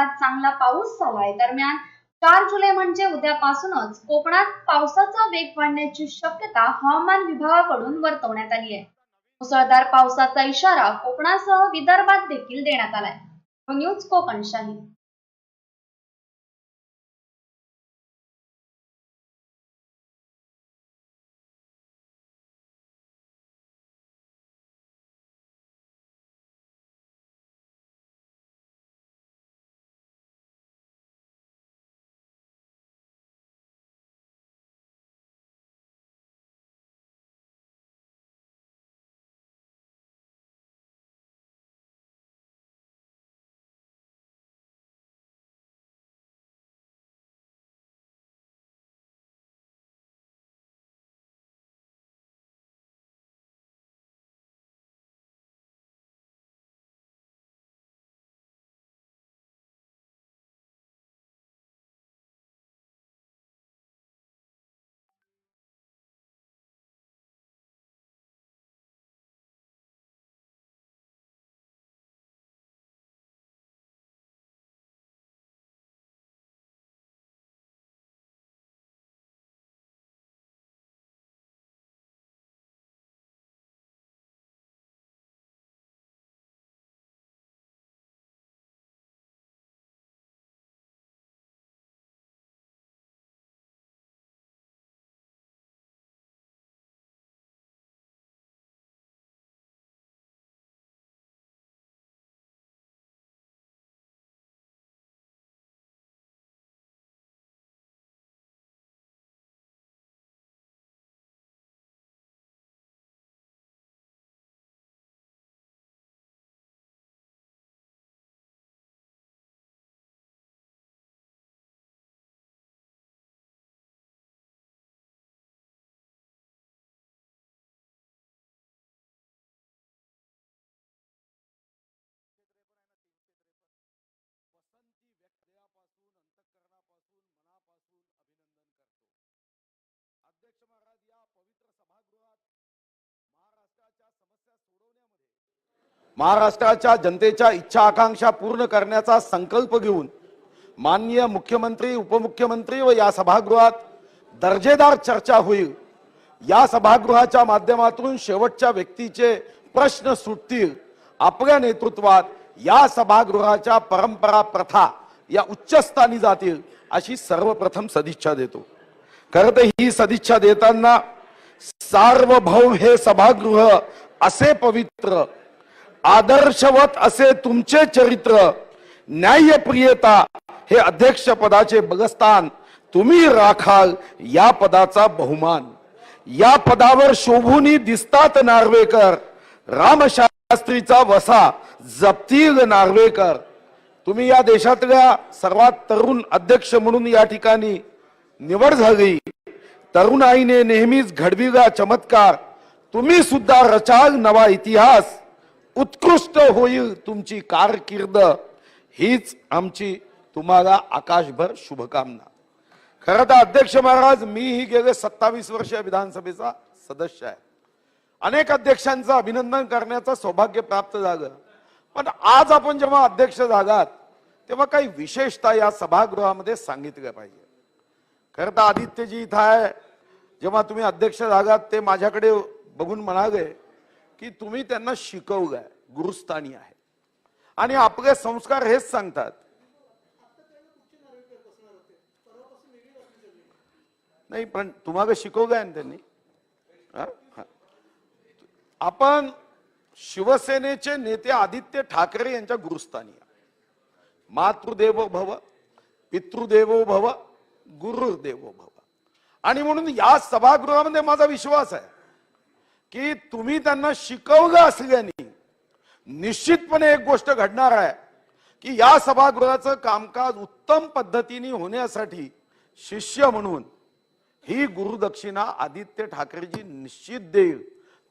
विदर्भात चांगला पाऊस झालाय। दरम्यान 4 जुलै म्हणजे उद्यापासूनच कोकणात पावसाचा वेग वाढण्याची शक्यता हवामान विभागाकडून वर्तवण्यात आली आहे। मुसळधार पावसाचा इशारा कोकणासह विदर्भात देखील देण्यात आलाय। न्यूज कोकणशाही। अध्यक्ष महाराज या पवित्र सभागृहात महाराष्ट्राच्या समस्या सोडवण्यामध्ये महाराष्ट्राच्या जनतेच्या इच्छा आकांक्षा पूर्ण करण्याचा संकल्प घेऊन माननीय मुख्यमंत्री उपमुख्यमंत्री व या सभागृहात दर्जेदार चर्चा होईल। या सभागृहाच्या माध्यमातून शेवटच्या व्यक्तीचे प्रश्न सुटतील। आपल्या नेतृत्वात या सभागृहाच्या परंपरा प्रथा या उच्चस्थानी जातील अशी सर्वप्रथम सदिच्छा देतो। खरं तर ही सदिच्छा देताना सार्वभौम हे सभागृह असे पवित्र, आदर्शवत असे तुमचे चरित्र, न्यायप्रियता हे अध्यक्ष पदाचे बलस्थान तुम्ही राखाल या पदाचा बहुमान। या पदावर शोभूनी दिसतात नार्वेकर, रामशास्त्रीचा वसा जपतील नार्वेकर। तुम्ही या देशातल्या सर्वात तरुण अध्यक्ष म्हणून या ठिकाणी निवड झाली। तरुणाईने नेहमीच घडविला चमत्कार, तुम्ही सुद्धा रचाल नवा इतिहास। उत्कृष्ट होईल तुमची कारकीर्द, हीच आमची तुम्हाला आकाशभर शुभकामना। खरं तर अध्यक्ष महाराज, मीही गेले 27 वर्ष विधानसभेचा सदस्य आहे। अनेक अध्यक्षांचं अभिनंदन करण्याचं सौभाग्य प्राप्त झालं, पण आज आपण जेव्हा अध्यक्ष झालात तेव्हा काही विशेषता या सभागृहामध्ये सांगितलं पाहिजे। खरं तर आदित्यजी इथं आहे, जेव्हा तुम्ही अध्यक्ष झालात ते माझ्याकडे बघून म्हणाले की तुम्ही त्यांना शिकवलंय, गुरुस्थानी आहे आणि आपले संस्कार हेच सांगतात। नाही पण तुम्हाला शिकवलंय ना त्यांनी। आपण शिवसेनेचे नेते आदित्य ठाकरे यांच्या गुरुस्थानी आहे। मातृदेवो भव, पितृदेवो भव, गुरुदेवो भव। आणि म्हणून या सभागृहामध्ये माझा विश्वास आहे की तुम्ही त्यांना शिकवलं असल्याने निश्चितपणे एक गोष्ट घडणार आहे की या सभागृहाचं कामकाज उत्तम पद्धतीने होण्यासाठी शिष्य म्हणून ही गुरुदक्षिणा आदित्य ठाकरेजी निश्चित देईल।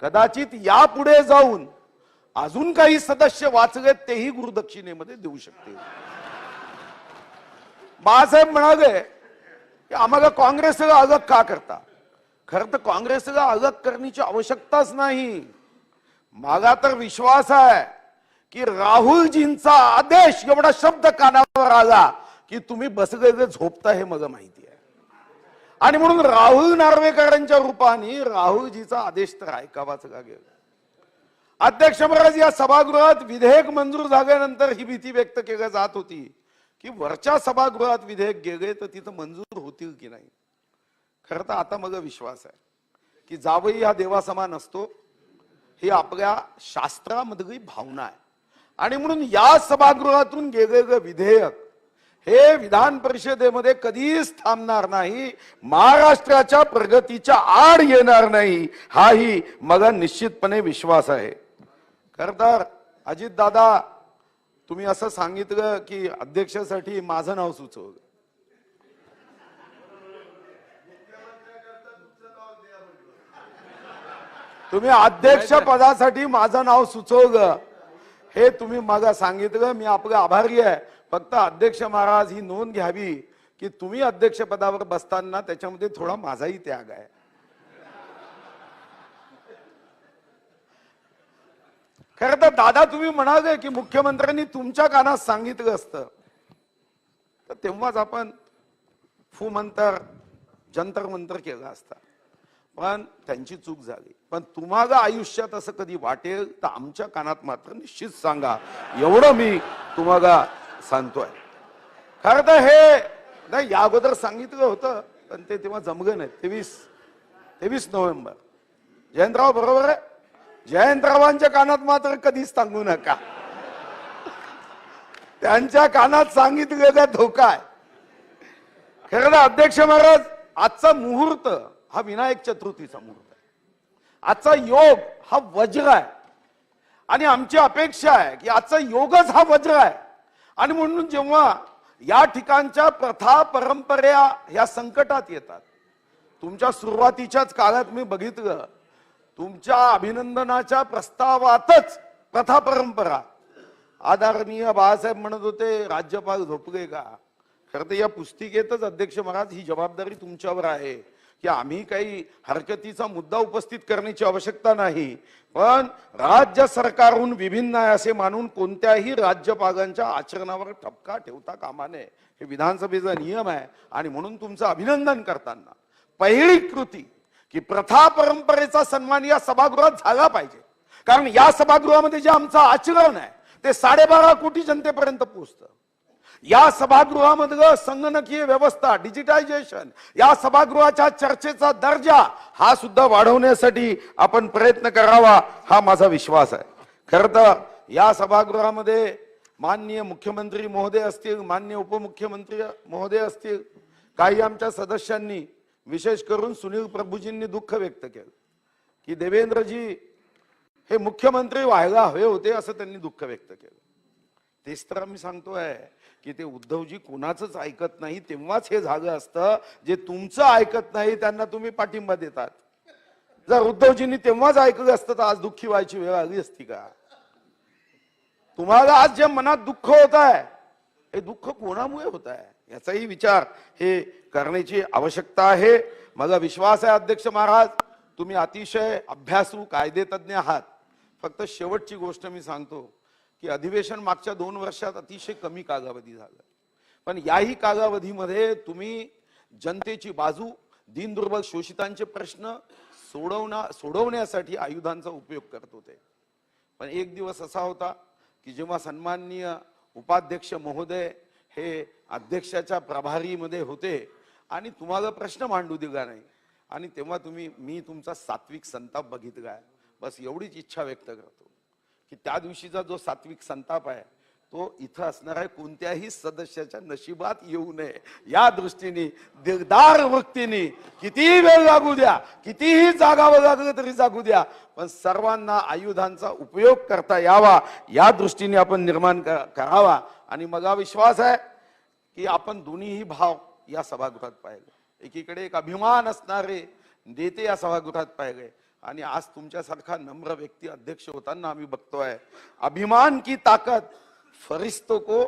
कदाचित यापुढे जाऊन अजून काही सदस्य वाचले तेही गुरुदक्षिणेमध्ये देऊ शकतील। बाळासाहेब म्हणाले की आम्हाला काँग्रेसला अलग का करता। खरं तर काँग्रेसला अलग करण्याची आवश्यकताच नाही। मला तर विश्वास आहे की राहुलजींचा आदेश एवढा शब्द कानावर आला की तुम्ही बसलेले झोपता हे मला माहिती आहे. आणि म्हणून राहुल नार्वेकरांच्या रूपाने राहुलजीचा आदेश तर ऐकावाच लागेल. अध्यक्ष महाराज, या सभागृहात विधेयक मंजूर झाल्यानंतर ही भीती व्यक्त केली जात होती की वरच्या सभागृहात विधेयक गेले तर तिथं मंजूर होतील की नाही. खरं तर आता मला विश्वास आहे की जावई हा देवासमान असतो, ही आपल्या शास्त्रामधली भावना आहे. आणि म्हणून या सभागृहातून गेलेलं विधेयक हे विधान परिषदेमध्ये कधीच थांबणार नाही, महाराष्ट्राच्या प्रगतीच्या आड येणार नाही, हाही मला निश्चितपणे विश्वास आहे. खरं तर अजित दादा, तुम्ही असं सांगितलं की अध्यक्षासाठी माझं नाव सुचवलं. तुम्ही अध्यक्ष पदासाठी माझं नाव सुचवलं हे तुम्ही मला सांगितलं, मी आपलं आभारी आहे. फक्त अध्यक्ष महाराज ही नोंद घ्यावी की तुम्ही अध्यक्ष पदावर बसताना त्याच्यामध्ये थोडा माझाही त्याग आहे. खरं तर दादा, तुम्ही म्हणाले की मुख्यमंत्र्यांनी तुमच्या कानात सांगितलं असतं तर तेव्हाच आपण मंतर जंतर मंतर केलं असतं. पण त्यांची चूक झाली. पण तुम्हाला आयुष्यात असं कधी वाटेल तर आमच्या कानात मात्र निश्चित सांगा, एवढं मी तुम्हाला सांगतोय. खरं तर हे नाही, या अगोदर सांगितलं होतं पण ते तेव्हा जमलं नाही. 23 नोव्हेंबर जयंतराव बरोबर आहे. जयंतरावांच्या कानात मात्र कधीच सांगू नका, त्यांच्या कानात सांगितलेला धोका आहे. खरं तर अध्यक्ष महाराज, आजचा मुहूर्त हा विनायक चतुर्थीचा मुहूर्त आहे. आजचा योग हा वज्र आहे आणि आमची अपेक्षा आहे की आजचा योगच हा वज्र आहे. आणि म्हणून जेव्हा या ठिकाणच्या प्रथा परंपरा या संकटात येतात, तुमच्या सुरुवातीच्याच काळात मी बघितलं, तुमच्या अभिनंदनाच्या प्रस्तावातच प्रथा परंपरा, आदरणीय बाळासाहेब म्हणत होते राज्यपाल झोपले का. खरं तर या पुस्तिकेतच अध्यक्ष महाराज ही जबाबदारी तुमच्यावर आहे की आम्ही काही हरकतीचा मुद्दा उपस्थित करण्याची आवश्यकता नाही, पण राज्य सरकारहून विभिन्न आहे असे मानून कोणत्याही राज्यपालांच्या आचरणावर ठपका ठेवता कामा नये, हे विधानसभेचा नियम आहे. आणि म्हणून तुमचं अभिनंदन करताना पहिली कृती की प्रथा परंपरेचा सन्मान या सभागृहात झाला पाहिजे. कारण या सभागृहामध्ये जे आमचं आचरण आहे ते 12.5 कोटी जनतेपर्यंत पोहोचतं. या सभागृहामधलं संगणकीय व्यवस्था, डिजिटायझेशन, या सभागृहाच्या चर्चेचा दर्जा हा सुद्धा वाढवण्यासाठी आपण प्रयत्न करावा, हा माझा विश्वास आहे. खरं तर या सभागृहामध्ये माननीय मुख्यमंत्री महोदय असतील, माननीय उपमुख्यमंत्री महोदय असतील, काही आमच्या सदस्यांनी, विशेष करून सुनील प्रभूजींनी दुःख व्यक्त केलं की देवेंद्रजी हे मुख्यमंत्री व्हायला हवे होते, असं त्यांनी दुःख व्यक्त केलं. तेच तर आम्ही सांगतोय की ते उद्धवजी कोणाचंच ऐकत नाही, तेव्हाच हे झालं असतं. जे तुमचं ऐकत नाही त्यांना तुम्ही पाठिंबा देतात. जर उद्धवजींनी तेव्हाच ऐकलं असतं तर आज दुःखी व्हायची वेळ आली असती का. तुम्हाला आज जे मनात दुःख होत आहे, हे दुःख कोणामुळे होत आहे याचाही विचार हे करण्याची आवश्यकता आहे. माझा विश्वास आहे अध्यक्ष महाराज, तुम्ही अतिशय अभ्यासू कायदेतज्ञ आहात. फक्त शेवटची गोष्ट मी सांगतो की अधिवेशन मागच्या 2 वर्षात अतिशय कमी कालावधी झाला, पण याही कालावधीमध्ये तुम्ही जनतेची बाजू, दीनदुर्बल शोषितांचे प्रश्न सोडवण्यासाठी आयुधांचा उपयोग करत होते. पण एक दिवस असा होता की जेव्हा सन्माननीय उपाध्यक्ष महोदय हे अध्यक्षाच्या प्रभारीमध्ये होते आणि तुम्हाला प्रश्न मांडू दिला नाही, आणि तेव्हा मी तुमचा सात्विक संताप बघितला आहे. बस एवढीच इच्छा व्यक्त करतो की त्या दिवशीचा जो सात्विक संताप आहे तो इथं असणाऱ्या कोणत्याही सदस्याच्या नशिबात येऊ नये, या दृष्टीने दिलदार वृत्तीने कितीही वेळ लागू द्या, कितीही जागावं लागलं तरी जागू द्या, पण सर्वांना आयुधांचा उपयोग करता यावा या दृष्टीने आपण निर्माण करावा. आणि मला विश्वास आहे की आपण दोन्हीही भाव या सभागृहात पाहिले. एकीकडे एक अभिमान असणारे नेते या सभागृहात पाहिले, आणि आज तुमच्यासारखा नम्र व्यक्ती अध्यक्ष होताना आम्ही बघतोय. अभिमान की ताकत फरिश्तों को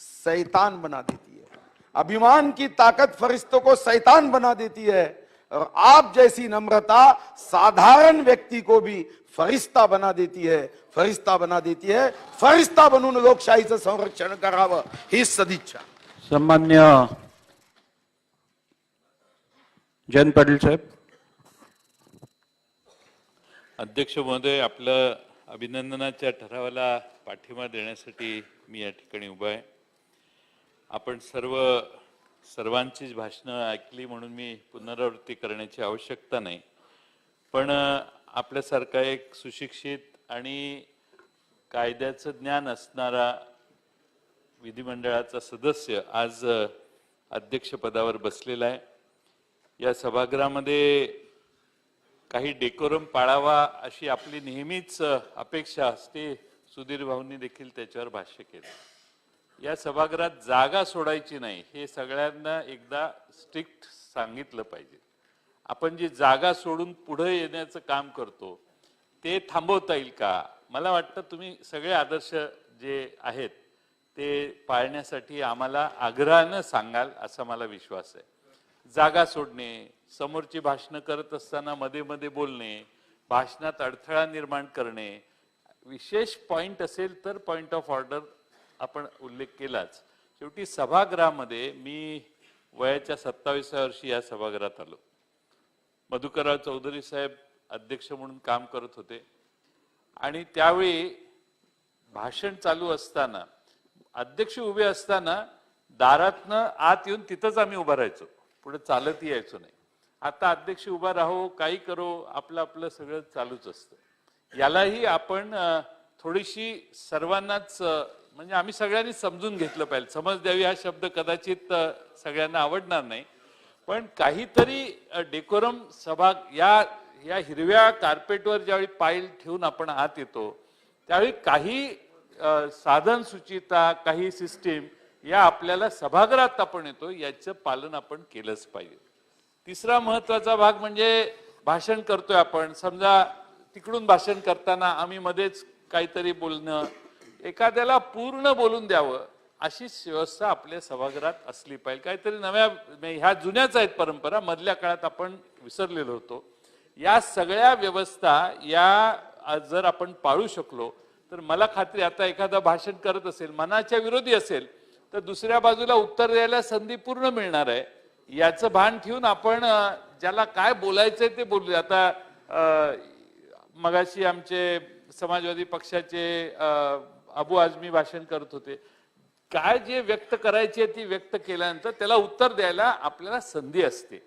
शैतान बना देती है, अभिमान की ताकत फरिश्तों को शैतान बना देती है. और आप जैसी नम्रता साधारण व्यक्ति को भी फरिश्ता बना देती है, फरिश्ता बना देती है. फरिश्ता बनून लोकशाहीचं संरक्षण करावं ही सदिच्छा. सन्मान्य जयंत पाटील साहेब. अध्यक्ष महोदय, आपलं अभिनंदनाच्या ठरावाला पाठिंबा देण्यासाठी मी या ठिकाणी उभा आहे. आपण सर्वांचीच भाषणं ऐकली म्हणून मी पुनरावृत्ती करण्याची आवश्यकता नाही. पण आपल्यासारखा एक सुशिक्षित आणि कायद्याचं ज्ञान असणारा विधिमंडळाचा सदस्य आज अध्यक्षपदावर बसलेला आहे. या सभागृहामध्ये काही डेकोरम पाळावा अशी आपली नेहमीच अपेक्षा असते. सुधीर भाऊंनी देखील त्याच्यावर भाष्य केलं. या सभागृहात जागा सोडायची नाही हे सगळ्यांना एकदा स्ट्रिक्ट सांगितलं पाहिजे. आपण जी जागा सोडून पुढे येण्याचं काम करतो ते थांबवता येईल का? मला वाटतं तुम्ही सगळे आदर्श जे आहेत ते पाळण्यासाठी आम्हाला आग्रहानं सांगाल असा मला विश्वास आहे. जागा सोडणे, समोरची भाषणं करत असताना मध्ये मध्ये बोलणे, भाषणात अडथळा निर्माण करणे, विशेष पॉइंट असेल तर पॉइंट ऑफ ऑर्डर आपण उल्लेख केलाच. शेवटी सभागृहामध्ये मी वयाच्या 27व्या वर्षी या सभागृहात आलो. मधुकरराव चौधरी साहेब अध्यक्ष म्हणून काम करत होते आणि त्यावेळी भाषण चालू असताना अध्यक्ष उभे असताना दारातनं आत येऊन तिथंच आम्ही उभा राहायचो, पुढे चालत यायचो नाही. आता अध्यक्ष उभा राहो, काही करो, आपलं आपलं सगळं चालूच असतं. यालाही आपण थोडीशी सर्वांनाच म्हणजे आम्ही सगळ्यांनी समजून घेतलं पाहिजे. समज द्यावी हा शब्द कदाचित सगळ्यांना आवडणार नाही, पण काहीतरी डेकोरम सभा या हिरव्या कार्पेटवर ज्यावेळी पाय ठेवून आपण आत येतो त्यावेळी काही साधन सुचिता, काही सिस्टीम या आपल्याला सभागृहात आपण येतो याचं पालन आपण केलंच पाहिजे. तिसरा महत्वाचा भाग म्हणजे भाषण करतोय आपण, समजा तिकडून भाषण करताना आम्ही मध्येच काहीतरी बोलणं, एखाद्याला पूर्ण बोलून द्यावं अशी व्यवस्था आपल्या सभागृहात असली पाहिजे. काहीतरी नव्या, ह्या जुन्याच आहेत परंपरा, मधल्या काळात आपण विसरलेलो होतो. या सगळ्या व्यवस्था या जर आपण पाळू शकलो तर मला खात्री, आता एखादा भाषण करत असेल, मनाच्या विरोधी असेल तर दुसऱ्या बाजूला उत्तर द्यायला संधी पूर्ण मिळणार आहे. याचं भान ठेवून आपण ज्याला काय बोलायचंय ते बोलूया. आता मगाशी आमचे समाजवादी पक्षाचे अबू आझमी भाषण करत होते. काय जे व्यक्त करायचे ती व्यक्त केल्यानंतर त्याला उत्तर द्यायला आपल्याला संधी असते.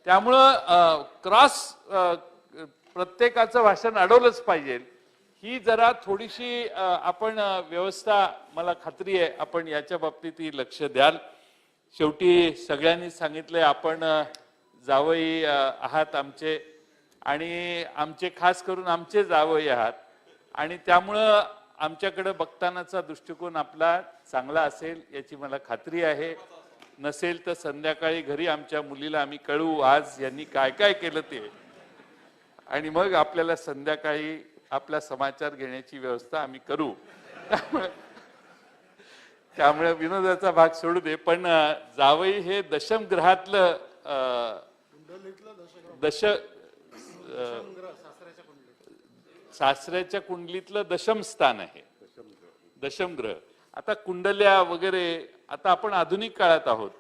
त्यामुळं क्रॉस प्रत्येकाचं भाषण अडवलंच पाहिजे. ही जरा थोडीशी आपण व्यवस्था, मला खात्री आहे आपण याच्या बाबतीत लक्ष द्याल. शेवटी सगळ्यांनी सांगितलंय आपण जावई आहात आमचे, आणि आमचे खास करून आमचे जावई आहात, आणि त्यामुळं आमच्याकडे बघतानाचा दृष्टिकोन आपला चांगला असेल याची मला खात्री आहे. नसेल तर संध्याकाळी घरी आमच्या मुलीला आम्ही कळवू आज यांनी काय काय केलं ते, आणि मग आपल्याला संध्याकाळी आपला समाचार घेण्याची व्यवस्था आम्ही करू. त्यामुळे विनोदाचा भाग सोडू दे, पण जावई हे दशमग्रहातलं सासऱ्याच्या कुंडलीतलं दशम स्थान आहे, दशमग्रह. आता कुंडल्या वगैरे, आता आपण आधुनिक काळात आहोत,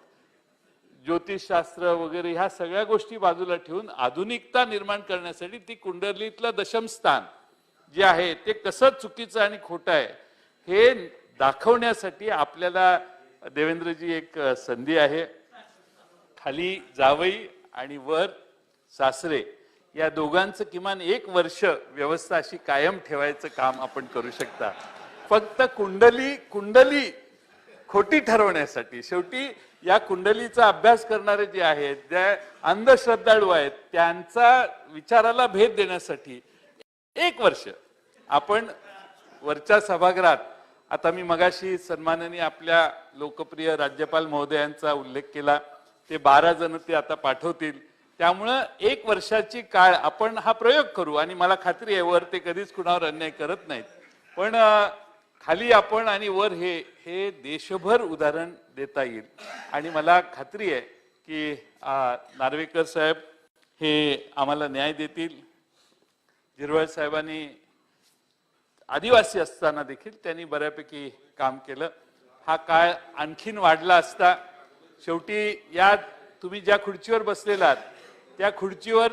ज्योतिषशास्त्र वगैरे ह्या सगळ्या गोष्टी बाजूला ठेवून आधुनिकता निर्माण करण्यासाठी ती कुंडलीतलं दशम स्थान जे आहे ते कसं चुकीचं आणि खोटं आहे हे दाखवण्यासाठी आपल्याला देवेंद्रजी एक संधी आहे. खाली जावई आणि वर सासरे या दोघांचं किमान 1 वर्ष व्यवस्था अशी कायम ठेवायचं काम आपण करू शकता. फक्त कुंडली खोटी ठरवण्यासाठी. शेवटी या कुंडलीचा अभ्यास करणारे जे आहेत, जे अंधश्रद्धाळू आहेत, त्यांचा विचाराला भेद देण्यासाठी 1 वर्ष आपण वरच्या सभागृहात, आता मी मगाशी सन्माननीय आपल्या लोकप्रिय राज्यपाल महोदयांचा उल्लेख केला, ते 12 जण ते आता पाठवतील. त्यामुळं 1 वर्षाची काळ आपण हा प्रयोग करू, आणि मला खात्री आहे वर ते कधीच कुणावर अन्याय करत नाहीत, पण खाली आपण आणि वर हे देशभर उदाहरण देता येईल. आणि मला खात्री आहे की नार्वेकर साहेब हे आम्हाला न्याय देतील. झिरवळ साहेबांनी आदिवासी असताना देखील त्यांनी बऱ्यापैकी काम केलं. हा काळ आणखीन वाढला असता. शेवटी या तुम्ही ज्या खुर्चीवर बसलेलात त्या खुर्चीवर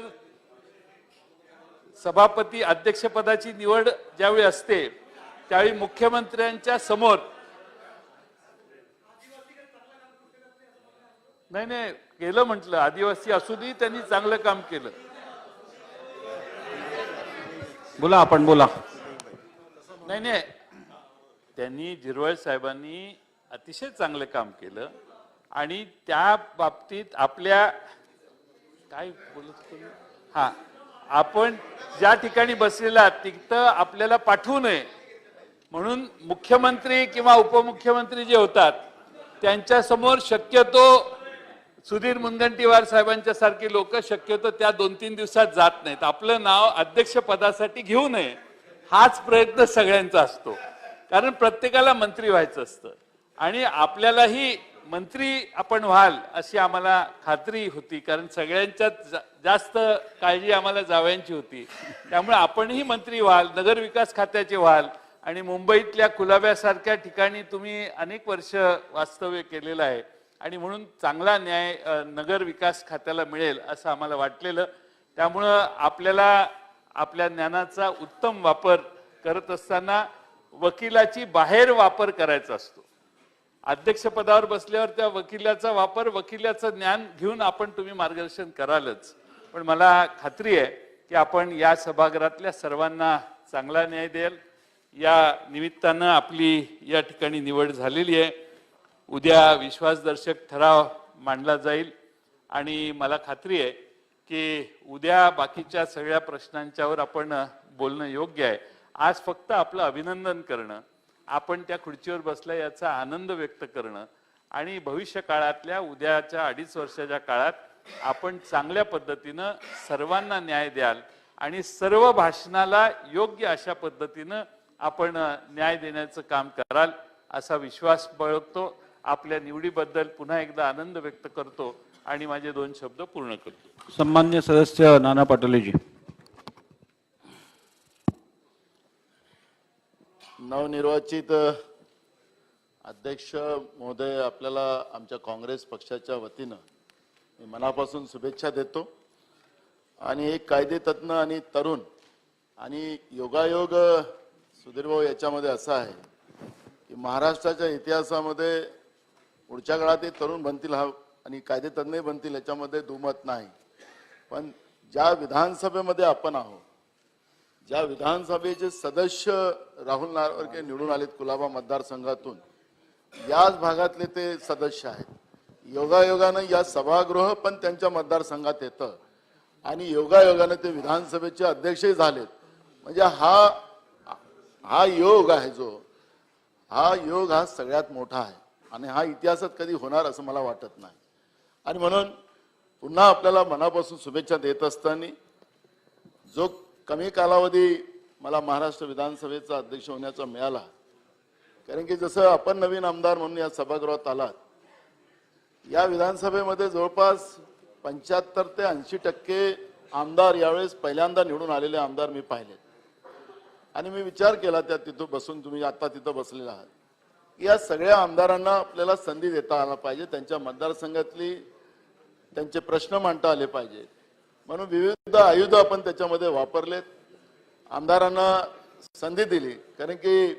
सभापती अध्यक्षपदाची निवड ज्यावेळी असते त्यावेळी मुख्यमंत्र्यांच्या समोर नाही केलं म्हटलं. आदिवासी असूनही त्यांनी चांगलं काम केलं. बोला, आपण बोला. नाही त्यांनी झिरवळ साहेबांनी अतिशय चांगलं काम केलं आणि त्या बाबतीत आपल्या काय बोलत हा आपण ज्या ठिकाणी बसलेला तिथं आपल्याला पाठवू नये म्हणून मुख्यमंत्री किंवा उपमुख्यमंत्री जे होतात त्यांच्या समोर शक्यतो सुधीर मुनगंटीवार साहेबांच्या सारखी लोक शक्यतो त्या 2-3 दिवसात जात नाहीत. आपलं नाव अध्यक्षपदासाठी घेऊ नये हाच प्रयत्न सगळ्यांचा असतो. कारण प्रत्येकाला मंत्री व्हायचं असतं आणि आपल्यालाही मंत्री आपण व्हाल अशी आम्हाला खात्री होती. कारण सगळ्यांच्यात जास्त काळजी आम्हाला जावयांची होती. त्यामुळे आपणही मंत्री व्हाल, नगरविकास खात्याचे व्हाल आणि मुंबईतल्या कुलाब्यासारख्या ठिकाणी तुम्ही अनेक वर्ष वास्तव्य केलेलं आहे आणि म्हणून चांगला न्याय नगर विकास खात्याला मिळेल असं आम्हाला वाटलेलं. त्यामुळं आपल्याला आपल्या ज्ञानाचा उत्तम वापर करत असताना वकिलाची बाहेर वापर करायचा असतो. अध्यक्षपदावर बसल्यावर त्या वकिलाचा वापर, वकिलाचं ज्ञान घेऊन तुम्ही मार्गदर्शन करालच. पण मला खात्री आहे की आपण या सभागृहातल्या सर्वांना चांगला न्याय द्याल. या निमित्तानं आपली या ठिकाणी निवड झालेली आहे. उद्या विश्वासदर्शक ठराव मांडला जाईल आणि मला खात्री आहे की उद्या बाकीच्या सगळ्या प्रश्नांच्यावर आपण बोलणं योग्य आहे. आज फक्त आपलं अभिनंदन करणं, आपण त्या खुर्चीवर बसला याचा आनंद व्यक्त करणं आणि भविष्य काळातल्या उद्याच्या 2.5 वर्षाच्या काळात आपण चांगल्या पद्धतीनं सर्वांना न्याय द्याल आणि सर्व भाषणाला योग्य अशा पद्धतीनं आपण न्याय देण्याचं काम कराल असा विश्वास बाळगतो. आपल्या निवडीबद्दल पुन्हा एकदा आनंद व्यक्त करतो आणि माझे 2 शब्द पूर्ण करतो. सन्मान्य सदस्य नाना पटोलेजी. नवनिर्वाचित अध्यक्ष महोदय, आपल्याला आमच्या काँग्रेस पक्षाच्या वतीनं मी मनापासून शुभेच्छा देतो. आणि एक कायदेतज्ञ आणि तरुण आणि योगायोग सुधीर भाऊ याच्यामध्ये असा आहे की महाराष्ट्राच्या इतिहासामध्ये पुढच्या काळात तरुण बनतील आणि कायदेतज्ञ बनतील याच्यामध्ये दुमत नाही. पण ज्या विधानसभेमध्ये आपण आहोत, ज्या विधानसभेचे सदस्य राहुल नार्वेकर निवडून आलेत कुलाबा मतदारसंघातून, याच भागातले ते सदस्य आहेत. योगायोगानं या सभागृह पण त्यांच्या मतदारसंघात येतं आणि योगायोगानं ते विधानसभेचे अध्यक्षही झालेत. म्हणजे हा योग आहे, हा योग हा सगळ्यात मोठा आहे आणि हा इतिहासात कधी होणार असं मला वाटत नाही. आणि म्हणून पुन्हा आपल्याला मनापासून शुभेच्छा देत असताना जो कमी कालावधी मला महाराष्ट्र विधानसभेचा अध्यक्ष होण्याचा मिळाला, कारण की जसं आपण नवीन आमदार म्हणून या सभागृहात आलात, या विधानसभेमध्ये जवळपास 75 ते 80% आमदार यावेळेस पहिल्यांदा निवडून आलेले आमदार मी पाहिले. आणि मी विचार केला त्या तिथं बसून, तुम्ही आता तिथं बसलेला आहात, की या सगळ्या आमदारांना आपल्याला संधी देता आला पाहिजे, त्यांच्या मतदारसंघातली त्यांचे प्रश्न मांडता आले पाहिजे. म्हणून विविध आयुध आपण त्याच्यामध्ये वापरलेत, आमदारांना संधी दिली. कारण की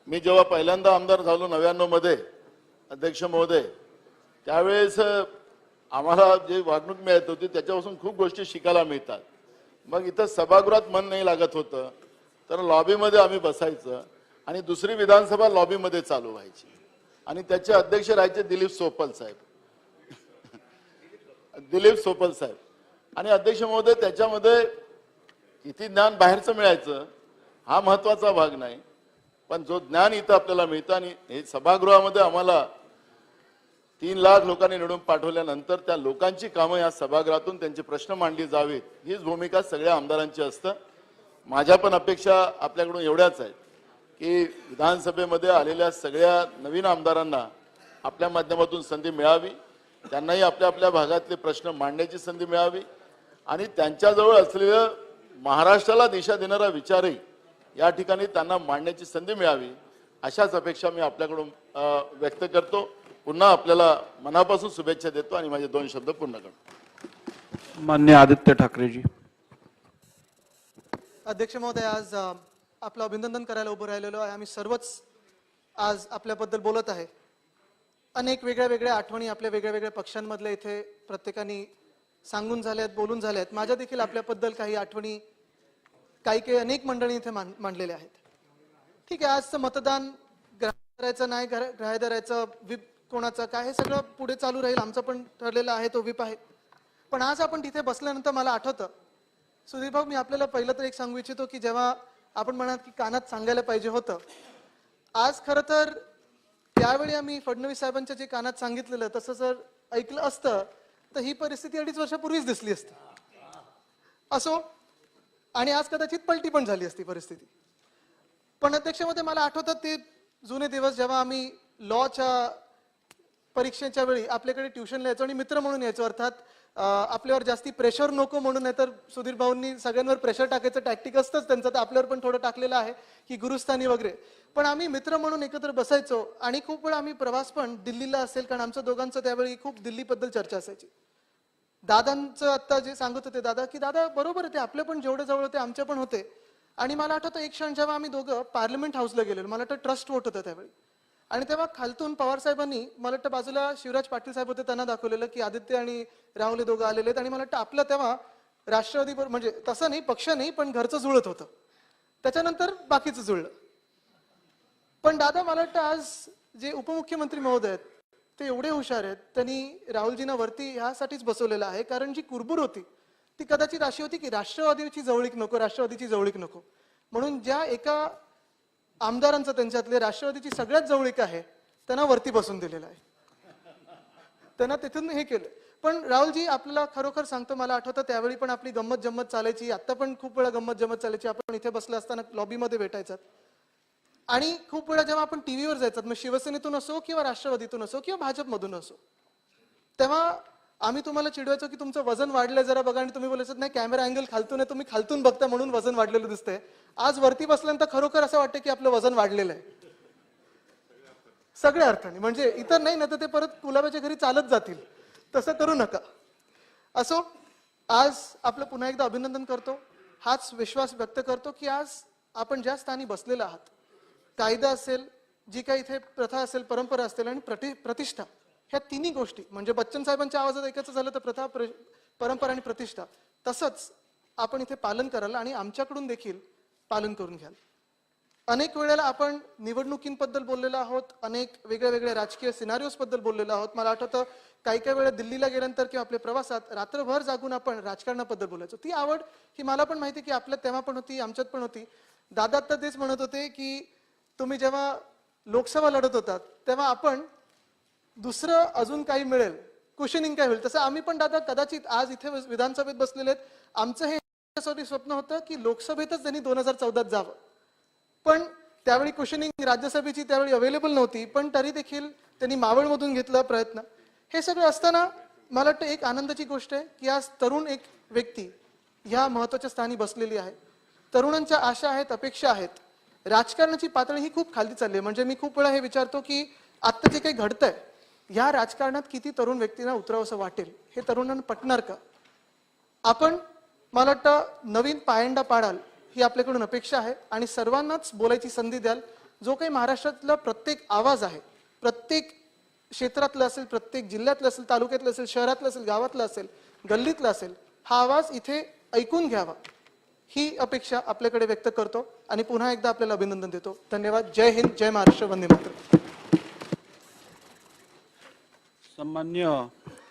मी जेव्हा पहिल्यांदा आमदार झालो 99 मध्ये अध्यक्ष महोदय, त्यावेळेस आम्हाला जे वागणूक मिळत होती त्याच्यापासून खूप गोष्टी शिकायला मिळतात. मग इथं सभागृहात मन नाही लागत होतं तर लॉबीमध्ये आम्ही बसायचं आणि दुसरी विधानसभा लॉबीमध्ये चालू व्हायची आणि त्याचे अध्यक्ष राहायचे दिलीप सोपल साहेब. आणि अध्यक्ष महोदय, त्याच्यामध्ये किती ज्ञान बाहेरचं मिळायचं हा महत्वाचा भाग नाही, पण जो ज्ञान इथं आपल्याला मिळतं. आणि हे सभागृहामध्ये आम्हाला 3 लाख लोकांनी निवडून पाठवल्यानंतर त्या लोकांची कामं या सभागृहातून त्यांचे प्रश्न मांडली जावीत, हीच भूमिका सगळ्या आमदारांची असतं. माझ्या पण अपेक्षा आपल्याकडून एवढ्याच आहेत की विधानसभेमध्ये आलेल्या सगळ्या नवीन आमदारांना आपल्या माध्यमातून संधी मिळावी, त्यांनाही आपल्या आपल्या भागातले प्रश्न मांडण्याची संधी मिळावी आणि त्यांच्याजवळ असलेलं महाराष्ट्राला दिशा देणारा विचारही या ठिकाणी त्यांना मांडण्याची संधी मिळावी अशाच अपेक्षा मी आपल्याकडून व्यक्त करतो. पुन्हा आपल्याला मनापासून शुभेच्छा देतो आणि माझे 2 शब्द पूर्ण करतो. मान्य आदित्य ठाकरेजी. अध्यक्ष महोदय, आज आपलं अभिनंदन करायला उभं राहिलेलो आहे. आम्ही सर्वच आज आपल्याबद्दल बोलत आहे. अनेक वेगळ्या वेगळ्या आठवणी आपल्या वेगळ्या वेगळ्या पक्षांमधल्या इथे प्रत्येकाने सांगून झाल्यात, बोलून झाल्यात. माझ्या देखील आपल्याबद्दल काही आठवणी काही अनेक मंडळी इथे मांडलेल्या आहेत. ठीक आहे, आजचं मतदान ग्राह्य करायचं नाही ग्राह्य धरायचं, विप कोणाचं काय, हे सगळं पुढे चालू राहील. आमचं पण ठरलेलं आहे, तो विप आहे. पण आज आपण तिथे बसल्यानंतर मला आठवतं, सुधीर भाऊ, मी आपल्याला पहिलं तर एक सांगू इच्छितो की जेव्हा आपण म्हणाल की कानात सांगायला पाहिजे होतं, आज खरं तर त्यावेळी आम्ही फडणवीस साहेबांच्या जे कानात सांगितलेलं तसं जर ऐकलं असतं तर ही परिस्थिती 2.5 वर्षापूर्वीच दिसली असती. असो, आणि आज कदाचित पलटी पण झाली असती परिस्थिती. पण अध्यक्षमध्ये मला आठवतात ते जुने दिवस जेव्हा आम्ही लॉच्या परीक्षेच्या वेळी आपल्याकडे ट्युशनला यायचो आणि मित्र म्हणून यायचो. अर्थात आपल्यावर जास्ती प्रेशर नको म्हणून, नाही तर सुधीर भाऊंनी सगळ्यांवर प्रेशर टाकायचं टॅक्टिक असतंच त्यांचं, तर आपल्यावर पण थोडं टाकलेलं आहे की गुरुस्थानी वगैरे. पण आम्ही मित्र म्हणून एकत्र बसायचो आणि खूप वेळा आम्ही प्रवास पण दिल्लीला असेल, कारण आमच्या दोघांचं त्यावेळी खूप दिल्लीबद्दल चर्चा असायची. दादांचं आता जे सांगत होते दादा, की दादा बरोबर आहे, ते आपले पण जेवढे जवळ होते आमचे पण होते. आणि मला आठवतं एक क्षण जेव्हा आम्ही दोघं पार्लमेंट हाऊसला गेलेलो, मला वाटतं ट्रस्ट वोट होतं त्यावेळी, आणि तेव्हा खालतून पवार साहेबांनी, मला वाटतं बाजूला शिवराज पाटील साहेब होते, त्यांना दाखवलेलं की आदित्य आणि राहुल हे दोघं आलेले आहेत. आणि मला वाटतं आपलं तेव्हा राष्ट्रवादी, म्हणजे तसं नाही, पक्ष नाही, पण घरचं जुळत होतं. त्याच्यानंतर बाकीचं जुळलं. पण दादा, मला वाटतं आज जे उपमुख्यमंत्री महोदय आहेत ते एवढे हुशार आहेत, त्यांनी राहुलजींना वरती ह्यासाठीच बसवलेलं आहे, कारण जी कुरबुर होती ती कदाचित अशी होती की राष्ट्रवादीची जवळीक नको, राष्ट्रवादीची जवळीक नको, म्हणून ज्या एका आमदारांचं त्यांच्यातले राष्ट्रवादीची सगळ्यात जवळीक आहे त्यांना वरती बसून दिलेलं आहे, त्यांना तिथून हे केलं. पण राहुलजी, आपल्याला खरोखर सांगतो, मला आठवतं त्यावेळी पण आपली गंमत जम्मत चालायची, आता पण खूप वेळा गंमत जम्मत चालायची. आपण इथे बसलं असताना लॉबीमध्ये भेटायचं, आणि खूप वेळा जेव्हा आपण टीव्हीवर जायचं, मग शिवसेनेतून असो किंवा राष्ट्रवादीतून असो किंवा भाजपमधून असो, तेव्हा आम्ही तुम्हाला चिडवायचो की तुमचं वजन वाढलंय जरा बघा, आणि तुम्ही बोलायचं नाही कॅमेरा अँगल खालतून आहे, तुम्ही खालतून बघता म्हणून वजन वाढलेलं दिसतंय. आज वरती बसल्यानंतर खरोखर असं वाटतं की आपलं वजन वाढलेलं आहे सगळ्या अर्थाने. म्हणजे इतर नाही ना तर ते परत गुलाबाच्या घरी चालत जातील, तसं करू नका. असो, आज आपलं पुन्हा एकदा अभिनंदन करतो. हाच विश्वास व्यक्त करतो की आज आपण ज्या स्थानी बसलेला आहात, कायदा असेल, जी काही इथे प्रथा असेल, परंपरा असेल आणि प्रतिष्ठा, ह्या तिन्ही गोष्टी, म्हणजे बच्चन साहेबांच्या आवाजात ऐकायचं झालं तर प्रथा, परंपरा आणि प्रतिष्ठा, तसंच आपण इथे पालन कराल आणि आमच्याकडून देखील पालन करून घ्याल. अनेक वेळेला आपण निवडणुकींबद्दल बोललेलो आहोत, अनेक वेगळ्या वेगळ्या राजकीय सिनारिओस बद्दल बोललेलो आहोत. मला आठवतं काही वेळा दिल्लीला गेल्यानंतर किंवा आपल्या प्रवासात रात्रभर जागून आपण राजकारणाबद्दल बोलायचो. ती आवड ही मला पण माहिती की आपल्यात तेव्हा पण होती, आमच्यात पण होती. दादा तर तेच म्हणत होते की तुम्ही जेव्हा लोकसभा लढत होतात तेव्हा आपण दुसरं अजून काही मिळेल, क्वेश्चनिंग काय होईल, तसं आम्ही पण दादा कदाचित आज इथे विधानसभेत बसलेले आहेत. आमचं हे स्वप्न होतं की लोकसभेतच त्यांनी 2014 जावं, पण त्यावेळी क्वेश्चनिंग राज्यसभेची त्यावेळी अवेलेबल नव्हती, पण तरी देखील त्यांनी मावळमधून घेतला प्रयत्न. हे सगळं असताना मला वाटतं एक आनंदाची गोष्ट आहे की आज तरुण एक व्यक्ती ह्या महत्वाच्या स्थानी बसलेली आहे. तरुणांच्या आशा आहेत, अपेक्षा आहेत. राजकारणाची पातळी ही खूप खाली चालली आहे. म्हणजे मी खूप वेळा हे विचारतो की आता जे काही घडतंय ह्या राजकारणात किती तरुण व्यक्तींना उतरावंसं वाटेल, हे तरुणांना पटणार का? आपण, मला वाटतं, नवीन पायंडा पाडाल ही आपल्याकडून अपेक्षा आहे आणि सर्वांनाच बोलायची संधी द्याल. जो काही महाराष्ट्रातला प्रत्येक आवाज आहे, प्रत्येक क्षेत्रातलं असेल, प्रत्येक जिल्ह्यातलं असेल, तालुक्यातलं असेल, शहरातलं असेल, गावातलं असेल, गल्लीतलं असेल, हा आवाज इथे ऐकून घ्यावा ही अपेक्षा आपल्याकडे व्यक्त करतो आणि पुन्हा एकदा आपल्याला अभिनंदन देतो. धन्यवाद. जय हिंद, जय महाराष्ट्र, वंदे मातरम. सन्मान्य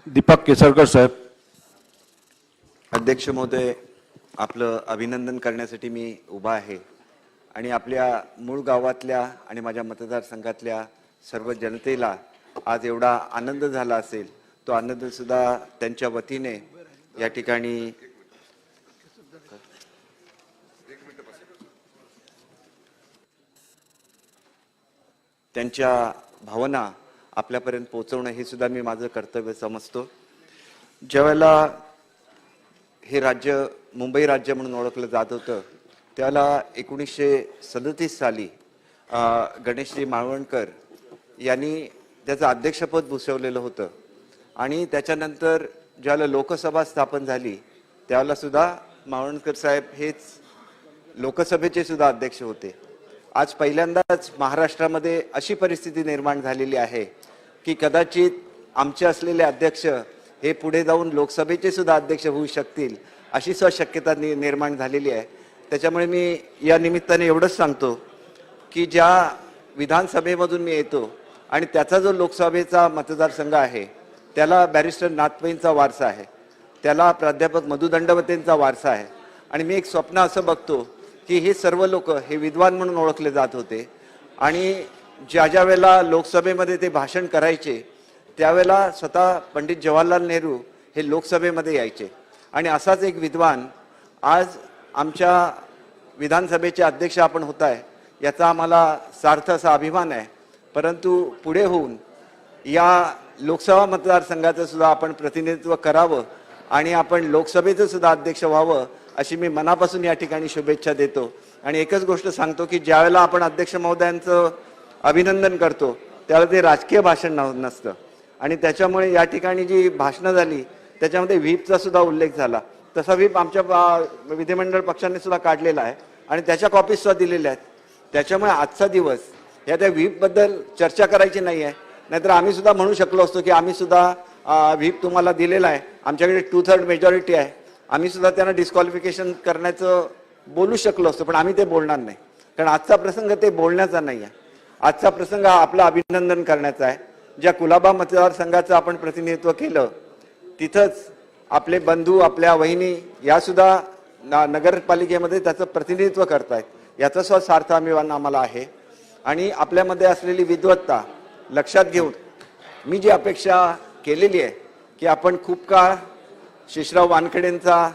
दीपक केसरकर साहेब. अध्यक्ष महोदय, आपलं अभिनंदन करण्यासाठी मी उभा आहे आणि आपल्या मूळ गावातल्या आणि माझ्या मतदारसंघातल्या सर्व जनतेला आज एवढा आनंद झाला असेल, तो आनंद सुद्धा त्यांच्या वतीने या ठिकाणी त्यांच्या भावना आपल्यापर्यंत पोहोचवणं हे सुद्धा मी माझं कर्तव्य समजतो. ज्यावेळेला हे राज्य मुंबई राज्य म्हणून ओळखलं जात होतं, त्याला 1937 साली गणेशजी माळवणकर यांनी त्याचं अध्यक्षपद भूषवलेलं होतं. आणि त्याच्यानंतर ज्याला लोकसभा स्थापन झाली त्यावेळेला सुद्धा माळवणकर साहेब हेच लोकसभेचे सुद्धा अध्यक्ष होते. आज पहिल्यांदाच महाराष्ट्रामध्ये अशी परिस्थिती निर्माण झालेली आहे की कदाचित आमचे असलेले अध्यक्ष हे पुढे जाऊन लोकसभेचे सुद्धा अध्यक्ष होऊ शकतील, अशी सुद्धा शक्यता निर्माण झालेली आहे. त्याच्यामुळे मी या निमित्ताने एवढंच सांगतो की ज्या विधानसभेमधून मी येतो आणि त्याचा जो लोकसभेचा मतदारसंघ आहे त्याला बॅरिस्टर नाथपैंचा वारसा आहे, त्याला प्राध्यापक मधु दंडवतेंचा वारसा आहे. आणि मी एक स्वप्न असं बघतो की हे सर्व लोक हे विद्वान म्हणून ओळखले जात होते आणि ज्या वेळेला लोकसभेमध्ये ते भाषण करायचे त्यावेळेला स्वतः पंडित जवाहरलाल नेहरू हे लोकसभेमध्ये यायचे. आणि असाच एक विद्वान आज आमच्या विधानसभेचे अध्यक्ष आपण होत आहे, याचा आम्हाला सार्थ असा अभिमान आहे. परंतु पुढे होऊन या लोकसभा मतदारसंघाचं सुद्धा आपण प्रतिनिधित्व करावं आणि आपण लोकसभेचं सुद्धा अध्यक्ष व्हावं अशी मी मनापासून या ठिकाणी शुभेच्छा देतो. आणि एकच गोष्ट सांगतो की ज्यावेळेला आपण अध्यक्ष महोदयांचं अभिनंदन करतो त्यावेळेला ते राजकीय भाषण नसतं. आणि त्याच्यामुळे या ठिकाणी जी भाषणं झाली त्याच्यामध्ये व्हीपचा सुद्धा उल्लेख झाला. तसा व्हीप आमच्या विधिमंडळ पक्षाने सुद्धा काढलेला आहे आणि त्याच्या कॉपीज सुद्धा दिलेल्या आहेत. त्याच्यामुळे आजचा दिवस या त्या व्हीपबद्दल चर्चा करायची नाही आहे, नाहीतर आम्ही सुद्धा म्हणू शकलो असतो की आम्ही सुद्धा व्हीप तुम्हाला दिलेला आहे, आमच्याकडे 2/3 मेजॉरिटी आहे, आम्ही सुद्धा त्यांना डिस्क्वालिफिकेशन करण्याचं बोलू शकलो असतो. पण आम्ही ते बोलणार नाही, कारण आजचा प्रसंग ते बोलण्याचा नाही आहे. आजचा प्रसंग हा आपलं अभिनंदन करण्याचा आहे. ज्या कुलाबा मतदारसंघाचं आपण प्रतिनिधित्व केलं तिथंच आपले बंधू आपल्या वहिनी या सुद्धा नगरपालिकेमध्ये त्याचं प्रतिनिधित्व करतायत, याचा सुद्धा सार्थ आम्हाला आहे. आणि आपल्यामध्ये असलेली विद्वत्ता लक्षात घेऊन मी जी अपेक्षा केलेली आहे की आपण खूप काळ शेषराव वानखेडेंचा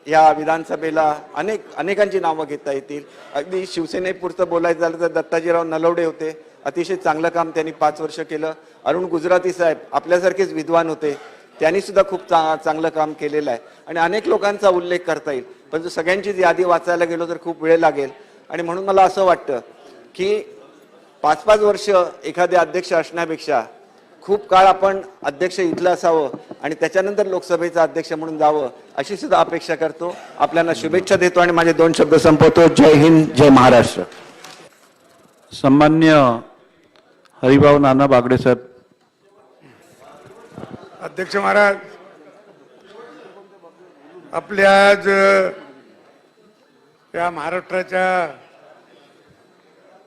या विधानसभेला अनेकांची नावं घेता येतील. अगदी शिवसेनेपुरतं बोलायचं झालं तर दत्ताजीराव नलवडे होते, अतिशय चांगलं काम त्यांनी 5 वर्ष केलं. अरुण गुजराती साहेब आपल्यासारखेच विद्वान होते, त्यांनी सुद्धा खूप चांगलं काम केलेलं आहे. आणि अनेक लोकांचा उल्लेख करता येईल, पण सगळ्यांचीच यादी वाचायला गेलो तर खूप वेळ लागेल. आणि म्हणून मला असं वाटतं की 5-5 वर्ष एखादे अध्यक्ष असण्यापेक्षा खूप काळ आपण अध्यक्ष इथलं असावं आणि त्याच्यानंतर लोकसभेचा अध्यक्ष म्हणून जावं अशी सुद्धा अपेक्षा करतो. आपल्याला शुभेच्छा देतो आणि माझे 2 शब्द संपवतो. जय हिंद, जय महाराष्ट्र. सन्मान्य हरिभाऊ नाना बागडे साहेब. अध्यक्ष महाराज, आपल्या आज या महाराष्ट्राच्या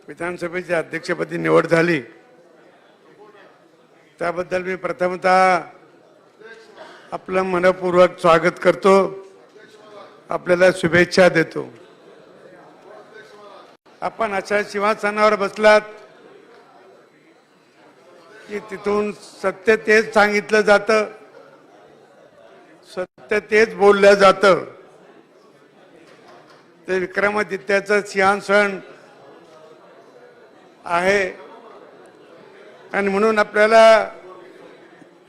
विधानसभेच्या अध्यक्षपदी निवड झाली त्याबद्दल मी प्रथमतः आपलं मनपूर्वक स्वागत करतो, आपल्याला शुभेच्छा देतो. आपण अशा सिंहासनावर बसलात की तिथून सत्य तेच सांगितलं जातं, सत्य तेच बोललं जातं. ते विक्रमादित्याचं सिंहासन आहे आणि म्हणून आपल्याला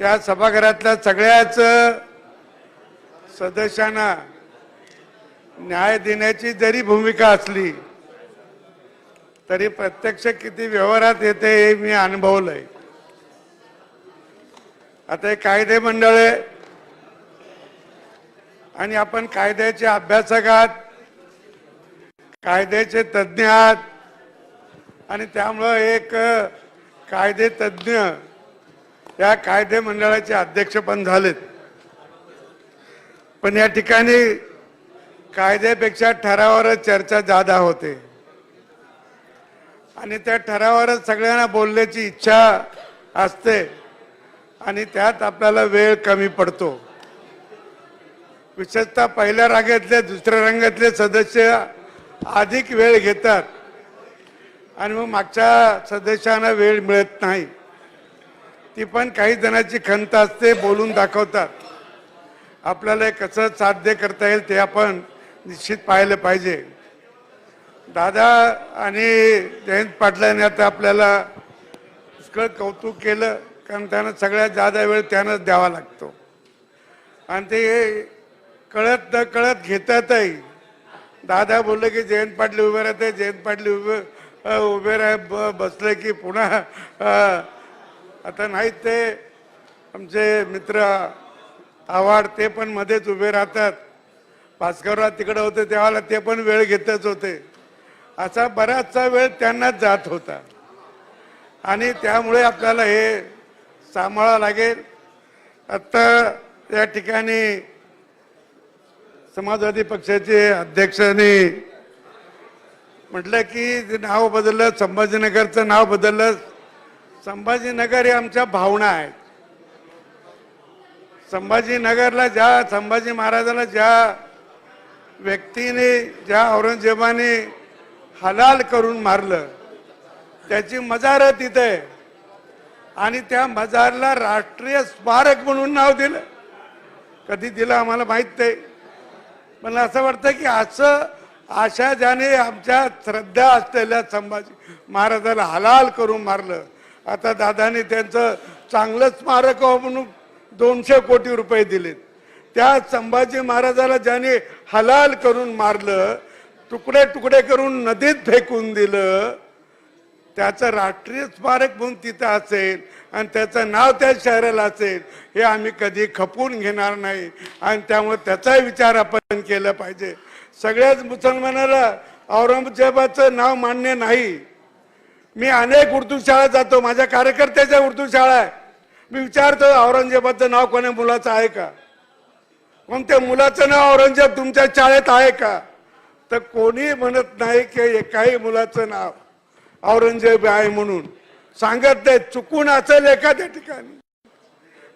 या सभागृहातल्या सगळ्याच सदस्यांना न्याय देण्याची जरी भूमिका असली तरी प्रत्यक्ष किती व्यवहारात येते हे मी अनुभवलंय. आता हे कायदे मंडळ आहे आणि आपण कायद्याचे अभ्यासक आहात, कायद्याचे तज्ज्ञ आहात आणि त्यामुळं एक कायदे तज्ज्ञ या कायदे मंडळाचे अध्यक्ष पण झालेत. पण या ठिकाणी कायद्यापेक्षा ठरावावरच चर्चा जादा होते आणि त्या ठरावावरच सगळ्यांना बोलण्याची इच्छा असते आणि त्यात आपल्याला वेळ कमी पडतो. विशेषतः पहिल्या रांगेतले दुसऱ्या रंगातले सदस्य अधिक वेळ घेतात आणि मग मागच्या सदस्यांना वेळ मिळत नाही. ती पण काही जणांची खंत असते, बोलून दाखवतात. आपल्याला कसं साध्य करता येईल ते आपण निश्चित पाहिलं पाहिजे. दादा आणि जयंत पाटलांनी आता आपल्याला पुष्कळ कौतुक केलं, कारण त्यांना सगळ्यात जादा वेळ त्यांनाच द्यावा लागतो आणि ते कळत न कळत घेतातही. दादा बोलले की जयंत पाटील उभे राहते, जयंत पाटील उभे बसले की पुन्हा आता नाहीत ते आमचे मित्र आव्हाड, ते पण मध्येच उभे राहतात. भास्करराव तिकडे होते तेव्हा ते पण वेळ घेतच होते. असा बराचसा वेळ त्यांनाच जात होता आणि त्यामुळे आपल्याला हे सांभाळावं लागेल. आता या ठिकाणी समाजवादी पक्षाचे अध्यक्षांनी म्हटलं की नाव बदललं, संभाजीनगरचं नाव बदललं. संभाजीनगर हे आमच्या भावना आहेत. संभाजीनगरला संभाजी महाराजाला ज्या व्यक्तीने, ज्या औरंगजेबाने हलाल करून मारलं त्याची मजार तिथे आहे आणि त्या मजारला राष्ट्रीय स्मारक म्हणून नाव दिलं. कधी दिलं आम्हाला माहित नाही, पण असं वाटतं की असं अशा ज्याने आमच्या श्रद्धा असलेल्या संभाजी महाराजाला हलाल करून मारलं, आता दादाने त्यांचं चांगलं स्मारक म्हणून 200 कोटी रुपये दिलेत. त्या संभाजी महाराजाला ज्याने हलाल करून मारलं, तुकडे तुकडे करून नदीत फेकून दिलं, त्याचं राष्ट्रीय स्मारक म्हणून तिथं असेल आणि त्याचं नाव त्या शहराला असेल, हे आम्ही कधी खपवून घेणार नाही आणि त्यामुळे त्याचा विचार आपण केला पाहिजे. सगळ्याच मुसलमानाला औरंगजेबाचं नाव मान्य नाही. मी अनेक उर्दू शाळा जातो, माझ्या कार्यकर्त्याच्या उर्दू शाळा आहे. मी विचारतो औरंगजेबाचं नाव कोण्या मुलाचं आहे का? कोणत्या मुलाचं नाव औरंगजेब तुमच्या शाळेत आहे का? तर कोणी म्हणत नाही की एकाही मुलाचं नाव औरंगजेब आहे म्हणून सांगत नाही. चुकून असेल एखाद्या ठिकाणी,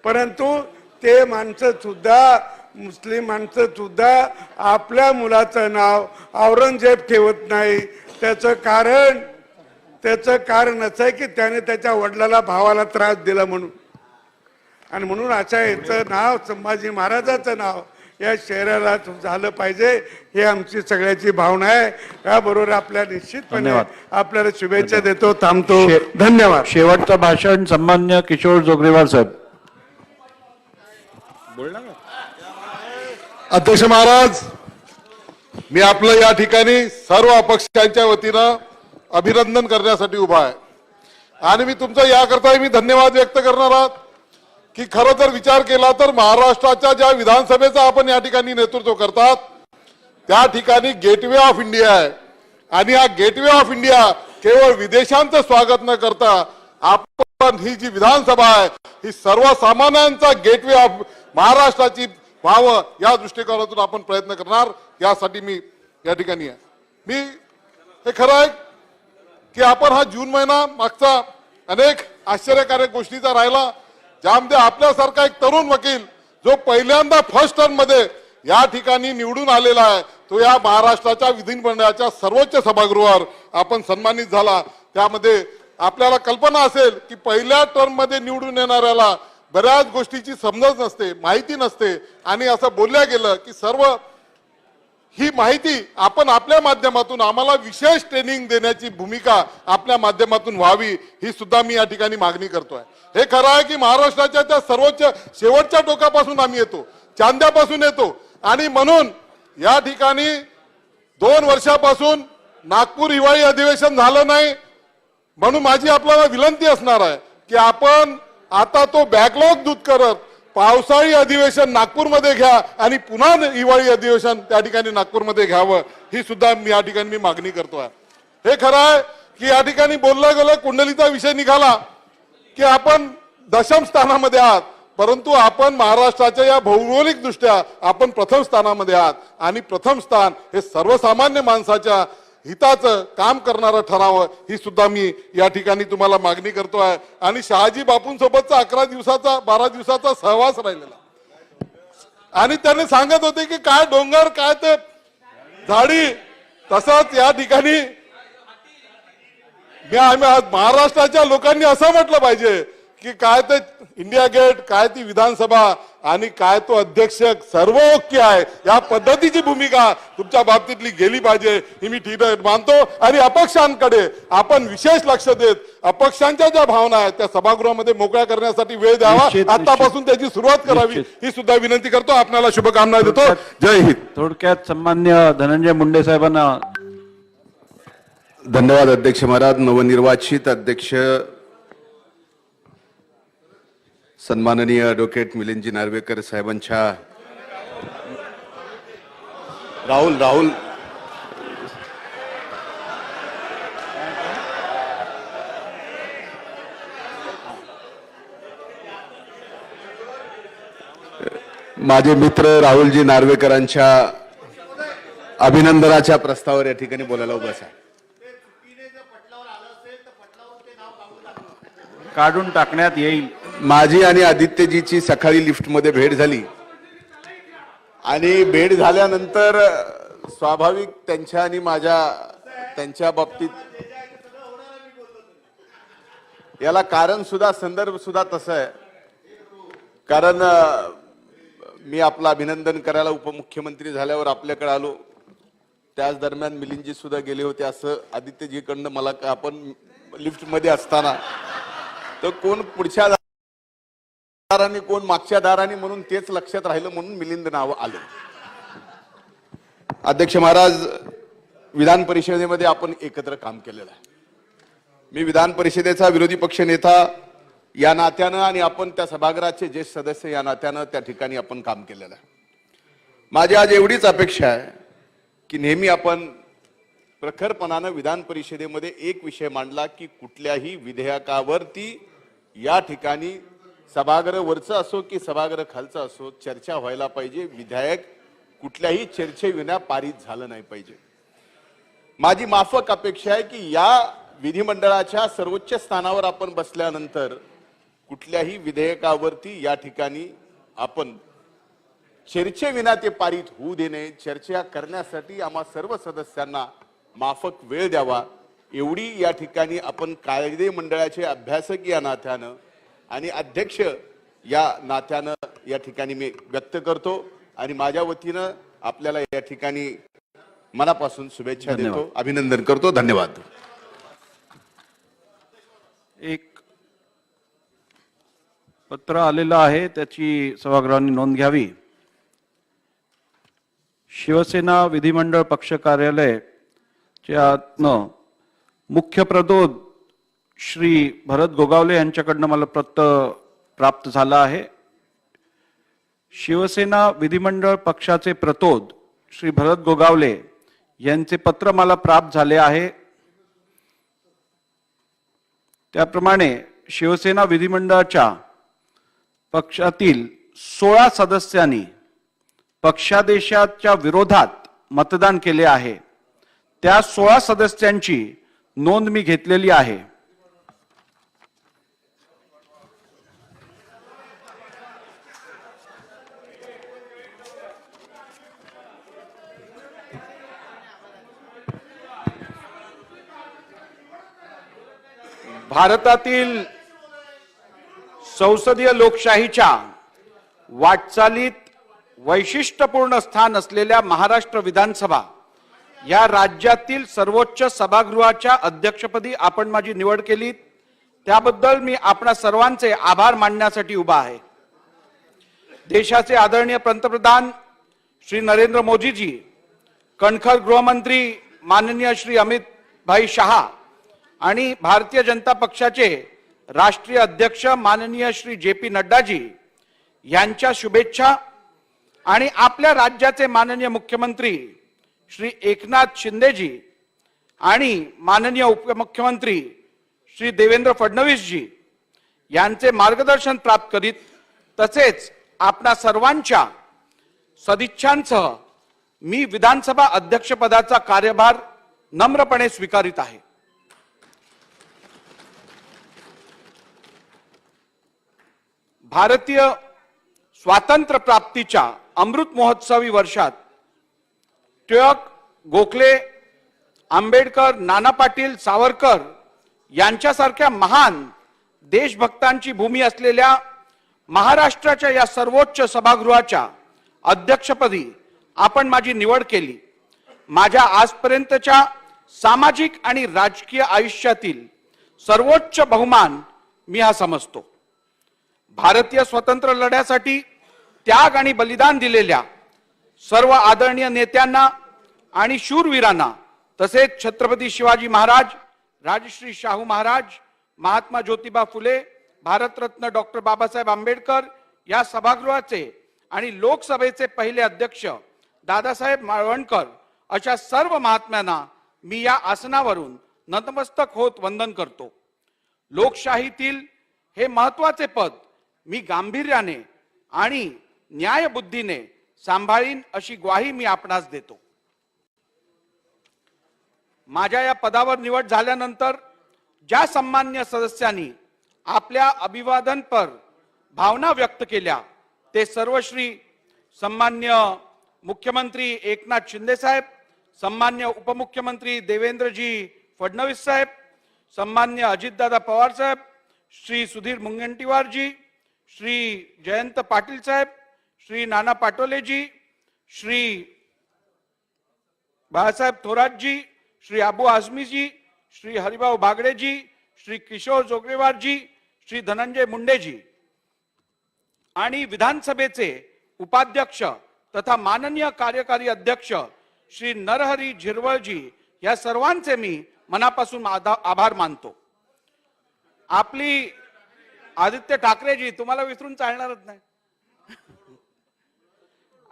परंतु ते माणसं सुद्धा, मुस्लिम माणसं सुद्धा आपल्या मुलाचं नाव औरंगजेब ठेवत नाही. त्याचं कारण असं आहे की त्याने त्याच्या वडिलाला, भावाला त्रास दिला म्हणून. आणि म्हणून अशा याचं नाव, संभाजी महाराजाचं नाव या शहराला झालं पाहिजे, हे आमची सगळ्याची भावना आहे. याबरोबर आपल्या निश्चितपणे आपल्याला शुभेच्छा देतो, थांबतो. धन्यवाद. शेवटचं भाषण सन्मान्य किशोर जोगरेवार साहेब. अध्यक्ष महाराज, मी आपलं या ठिकाणी सर्व अपक्षांच्या वतीनं अभिनंदन करण्यासाठी उभा आहे आणि मी तुमचा याकरता मी धन्यवाद व्यक्त करणार आहात की खरं जर विचार केला तर महाराष्ट्राच्या ज्या विधानसभेचा आपण या ठिकाणी नेतृत्व करतात त्या ठिकाणी गेटवे ऑफ इंडिया आहे आणि हा गेटवे ऑफ इंडिया केवळ विदेशांचं स्वागत न करता आपण ही जी विधानसभा आहे ही सर्वसामान्यांचा गेटवे ऑफ महाराष्ट्राची व्हावं या दृष्टिकोनातून आपण प्रयत्न करणार. यासाठी मी या ठिकाणी आहे. मी हे खरं आहे की आपण हा जून महिना मागचा अनेक आश्चर्यकारक गोष्टीचा राहिला, ज्यामध्ये आपल्यासारखा एक तरुण वकील जो पहिल्यांदा फर्स्ट टर्म मध्ये या ठिकाणी निवडून आलेला आहे, तो या महाराष्ट्राच्या विधिमंडळाच्या सर्वोच्च सभागृहावर आपण सन्मानित झाला. त्यामध्ये आपल्याला कल्पना असेल की पहिल्या टर्म मध्ये निवडून येणाऱ्याला बऱ्याच गोष्टीची समजच नसते, माहिती नसते आणि असं बोलल्या गेलं की सर्व ही माहिती आपण आपल्या माध्यमातून आम्हाला विशेष ट्रेनिंग देण्याची भूमिका आपल्या माध्यमातून व्हावी, ही सुद्धा मी या ठिकाणी मागणी करतोय. हे खरं आहे की महाराष्ट्राच्या त्या सर्वोच्च शेवटच्या टोकापासून आम्ही येतो, चांद्यापासून येतो आणि म्हणून या ठिकाणी 2 वर्षापासून नागपूर हिवाळी अधिवेशन झालं नाही. म्हणून माझी आपल्याला विनंती असणार आहे की आपण आता तो बॅकलॉग दूर करत पावसाळी अधिवेशन नागपूरमध्ये घ्या आणि पुन्हा हिवाळी अधिवेशन त्या ठिकाणी नागपूरमध्ये घ्यावं, ही सुद्धा मी या ठिकाणी मी मागणी करतोय. हे खरं आहे की या ठिकाणी बोललं गेलं, कुंडलीचा विषय निघाला की आपण दशम स्थानामध्ये आहात, परंतु आपण महाराष्ट्राच्या या भौगोलिक दृष्ट्या आपण प्रथम स्थानामध्ये आहात आणि प्रथम स्थान हे सर्वसामान्य माणसाच्या हिताचं काम करणारं ठरावं, ही सुद्धा मी या ठिकाणी तुम्हाला मागणी करतोय. आणि शहाजी बापूंसोबतचा 12 दिवसाचा सहवास राहिलेला आणि त्याने सांगत होते की काय डोंगर काय ते झाडी, तसंच या ठिकाणी महाराष्ट्राच्या लोकांनी असं म्हटलं पाहिजे की काय ते इंडिया गेट, काय ती विधानसभा आणि काय तो अध्यक्ष सर्व ओके आहे, या पद्धतीची भूमिका तुमच्या बाबतीतली गेली पाहिजे ही मी ठीक मानतो. आणि अपक्षांकडे आपण विशेष लक्ष देत अपक्षांच्या ज्या भावना आहेत त्या सभागृहामध्ये मोकळ्या करण्यासाठी वेळ द्यावा, निश्चित, आतापासून त्याची सुरुवात करावी निश्चित. ही सुद्धा विनंती करतो. आपल्याला शुभकामना देतो. जय हिंद. थोडक्यात सन्मान्य धनंजय मुंडे साहेबांना. धन्यवाद अध्यक्ष महाराज. नवनिर्वाचित अध्यक्ष सन्माननीय ॲडव्होकेट मिलिंदजी नार्वेकर साहेबांच्या राहुल माझे मित्र राहुलजी नार्वेकरांच्या अभिनंदनाच्या प्रस्तावावर या ठिकाणी बोलायला उभाच आहे. काढून टाकण्यात येईल. माझी आणि आदित्यजीची सकाळी लिफ्टमध्ये भेट झाली आणि भेट झाल्यानंतर स्वाभाविक त्यांच्या आणि त्यांच्या बाबतीत याला कारण सुद्धा संदर्भ सुद्धा तसं आहे. कारण मी आपलं अभिनंदन करायला उपमुख्यमंत्री झाल्यावर आपल्याकडे आलो, त्याच दरम्यान मिलिंदजी सुद्धा गेले होते असं आदित्यजीकडनं मला आपण लिफ्टमध्ये असताना तर कोण पुढच्या दाराने कोण मागच्या दाराने म्हणून तेच लक्षात राहिलं म्हणून मिलिंद नाव आलं. अध्यक्ष महाराज, विधान परिषदेमध्ये आपण एकत्र काम केलेलं आहे. मी विधान परिषदेचा विरोधी पक्ष नेता या नात्यानं आणि आपण त्या सभागृहाचे ज्येष्ठ सदस्य या नात्यानं त्या ठिकाणी आपण काम केलेलं आहे. माझी आज एवढीच अपेक्षा आहे की नेहमी आपण प्रखरपणानं विधान परिषदेमध्ये एक विषय मांडला की कुठल्याही विधेयकावरती या ठिकाणी सभागृह वरचं असो की सभागृह खालचं असो चर्चा व्हायला पाहिजे. विधेयक कुठल्याही चर्चेविना पारित झालं नाही पाहिजे. माझी माफक अपेक्षा आहे की या विधिमंडळाच्या सर्वोच्च स्थानावर आपण बसल्यानंतर कुठल्याही विधेयकावरती या ठिकाणी आपण चर्चेविना ते पारित होऊ देणे, चर्चा करण्यासाठी आम्हा सर्व सदस्यांना माफक वेळ द्यावा, एवढी या ठिकाणी आपण कायदे मंडळाचे अभ्यासक या नात्यानं आणि अध्यक्ष या नात्यानं या ठिकाणी मी व्यक्त करतो. आणि माझ्या वतीनं आपल्याला या ठिकाणी मनापासून शुभेच्छा देतो, अभिनंदन करतो. धन्यवाद. एक पत्र आलेलं आहे, त्याची सभागृहाने नोंद घ्यावी. शिवसेना विधिमंडळ पक्ष कार्यालयाच्या मुख्य प्रतोद श्री भरत गोगावले यांच्याकडनं मला पत्र प्राप्त झालं आहे. शिवसेना विधिमंडळ पक्षाचे प्रतोद श्री भरत गोगावले यांचे पत्र मला प्राप्त झाले आहे. त्याप्रमाणे शिवसेना विधिमंडळाच्या पक्षातील 16 सदस्यांनी पक्षादेशाच्या विरोधात मतदान केले आहे. त्या 16 सदस्यांची नोंद मी घेतलेली आहे. भारतातील संसदीय लोकशाहीच्या वाटचालीत वैशिष्ट्यपूर्ण स्थान असलेल्या महाराष्ट्र विधानसभा या राज्यातील सर्वोच्च सभागृहाच्या अध्यक्षपदी आपण माझी निवड केली, त्याबद्दल मी आपणा सर्वांचे आभार मानण्यासाठी उभा आहे. देशाचे आदरणीय पंतप्रधान श्री नरेंद्र मोदीजी, कणखर गृहमंत्री माननीय श्री अमित भाई शहा आणि भारतीय जनता पक्षाचे राष्ट्रीय अध्यक्ष माननीय श्री जे.पी. नड्डाजी यांच्या शुभेच्छा आणि आपल्या राज्याचे माननीय मुख्यमंत्री श्री एकनाथ शिंदेजी आणि माननीय उपमुख्यमंत्री श्री देवेंद्र फडणवीसजी यांचे मार्गदर्शन प्राप्त करीत, तसेच आपणा सर्वांच्या सदिच्छांसह मी विधानसभा अध्यक्षपदाचा कार्यभार नम्रपणे स्वीकारित आहे. भारतीय स्वातंत्र्य प्राप्तीच्या अमृत महोत्सवी वर्षात टिळक, गोखले, आंबेडकर, नाना पाटील, सावरकर यांच्यासारख्या महान देशभक्तांची भूमी असलेल्या महाराष्ट्राच्या या सर्वोच्च सभागृहाच्या अध्यक्षपदी आपण माझी निवड केली. माझ्या आजपर्यंतच्या सामाजिक आणि राजकीय आयुष्यातील सर्वोच्च बहुमान मी हा समजतो. भारतीय स्वतंत्र लढ्यासाठी त्याग आणि बलिदान दिलेल्या सर्व आदरणीय नेत्यांना आणि शूरवीरांना, तसेच छत्रपती शिवाजी महाराज, राजश्री शाहू महाराज, महात्मा ज्योतिबा फुले, भारतरत्न डॉक्टर बाबासाहेब आंबेडकर या सभागृहाचे आणि लोकसभेचे पहिले अध्यक्ष दादासाहेब माळवणकर अशा सर्व महात्म्यांना मी या आसनावरून नतमस्तक होत वंदन करतो. लोकशाहीतील हे महत्वाचे पद मी गांभीर्याने आणि न्यायबुद्धीने सांभाळीन अशी ग्वाही मी आपणास देतो. माझ्या या पदावर निवड झाल्यानंतर ज्या सन्मान्य सदस्यांनी आपल्या अभिवादनपर भावना व्यक्त केल्या ते सर्वश्री सन्मान्य मुख्यमंत्री एकनाथ शिंदे साहेब, सन्मान्य उपमुख्यमंत्री देवेंद्रजी फडणवीस साहेब, सन्मान्य अजितदादा पवार साहेब, श्री सुधीर मुनगंटीवार जी, श्री जयंत पाटील साहेब, श्री नाना पाटोले जी, श्री बाळासाहेब थोरात जी, श्री अबू आझमी जी, श्री हरिभाऊ बागडे जी, श्री किशोर जोगळेवार जी, श्री धनंजय मुंडे जी आणि विधानसभेचे उपाध्यक्ष तथा माननीय कार्यकारी अध्यक्ष श्री नरहरी झिरवळ जी या सर्वांचे मी मनापासून आभार मानतो. आपली आदित्य ठाकरे जी, तुम्हाला विसरून चालणारच नाही,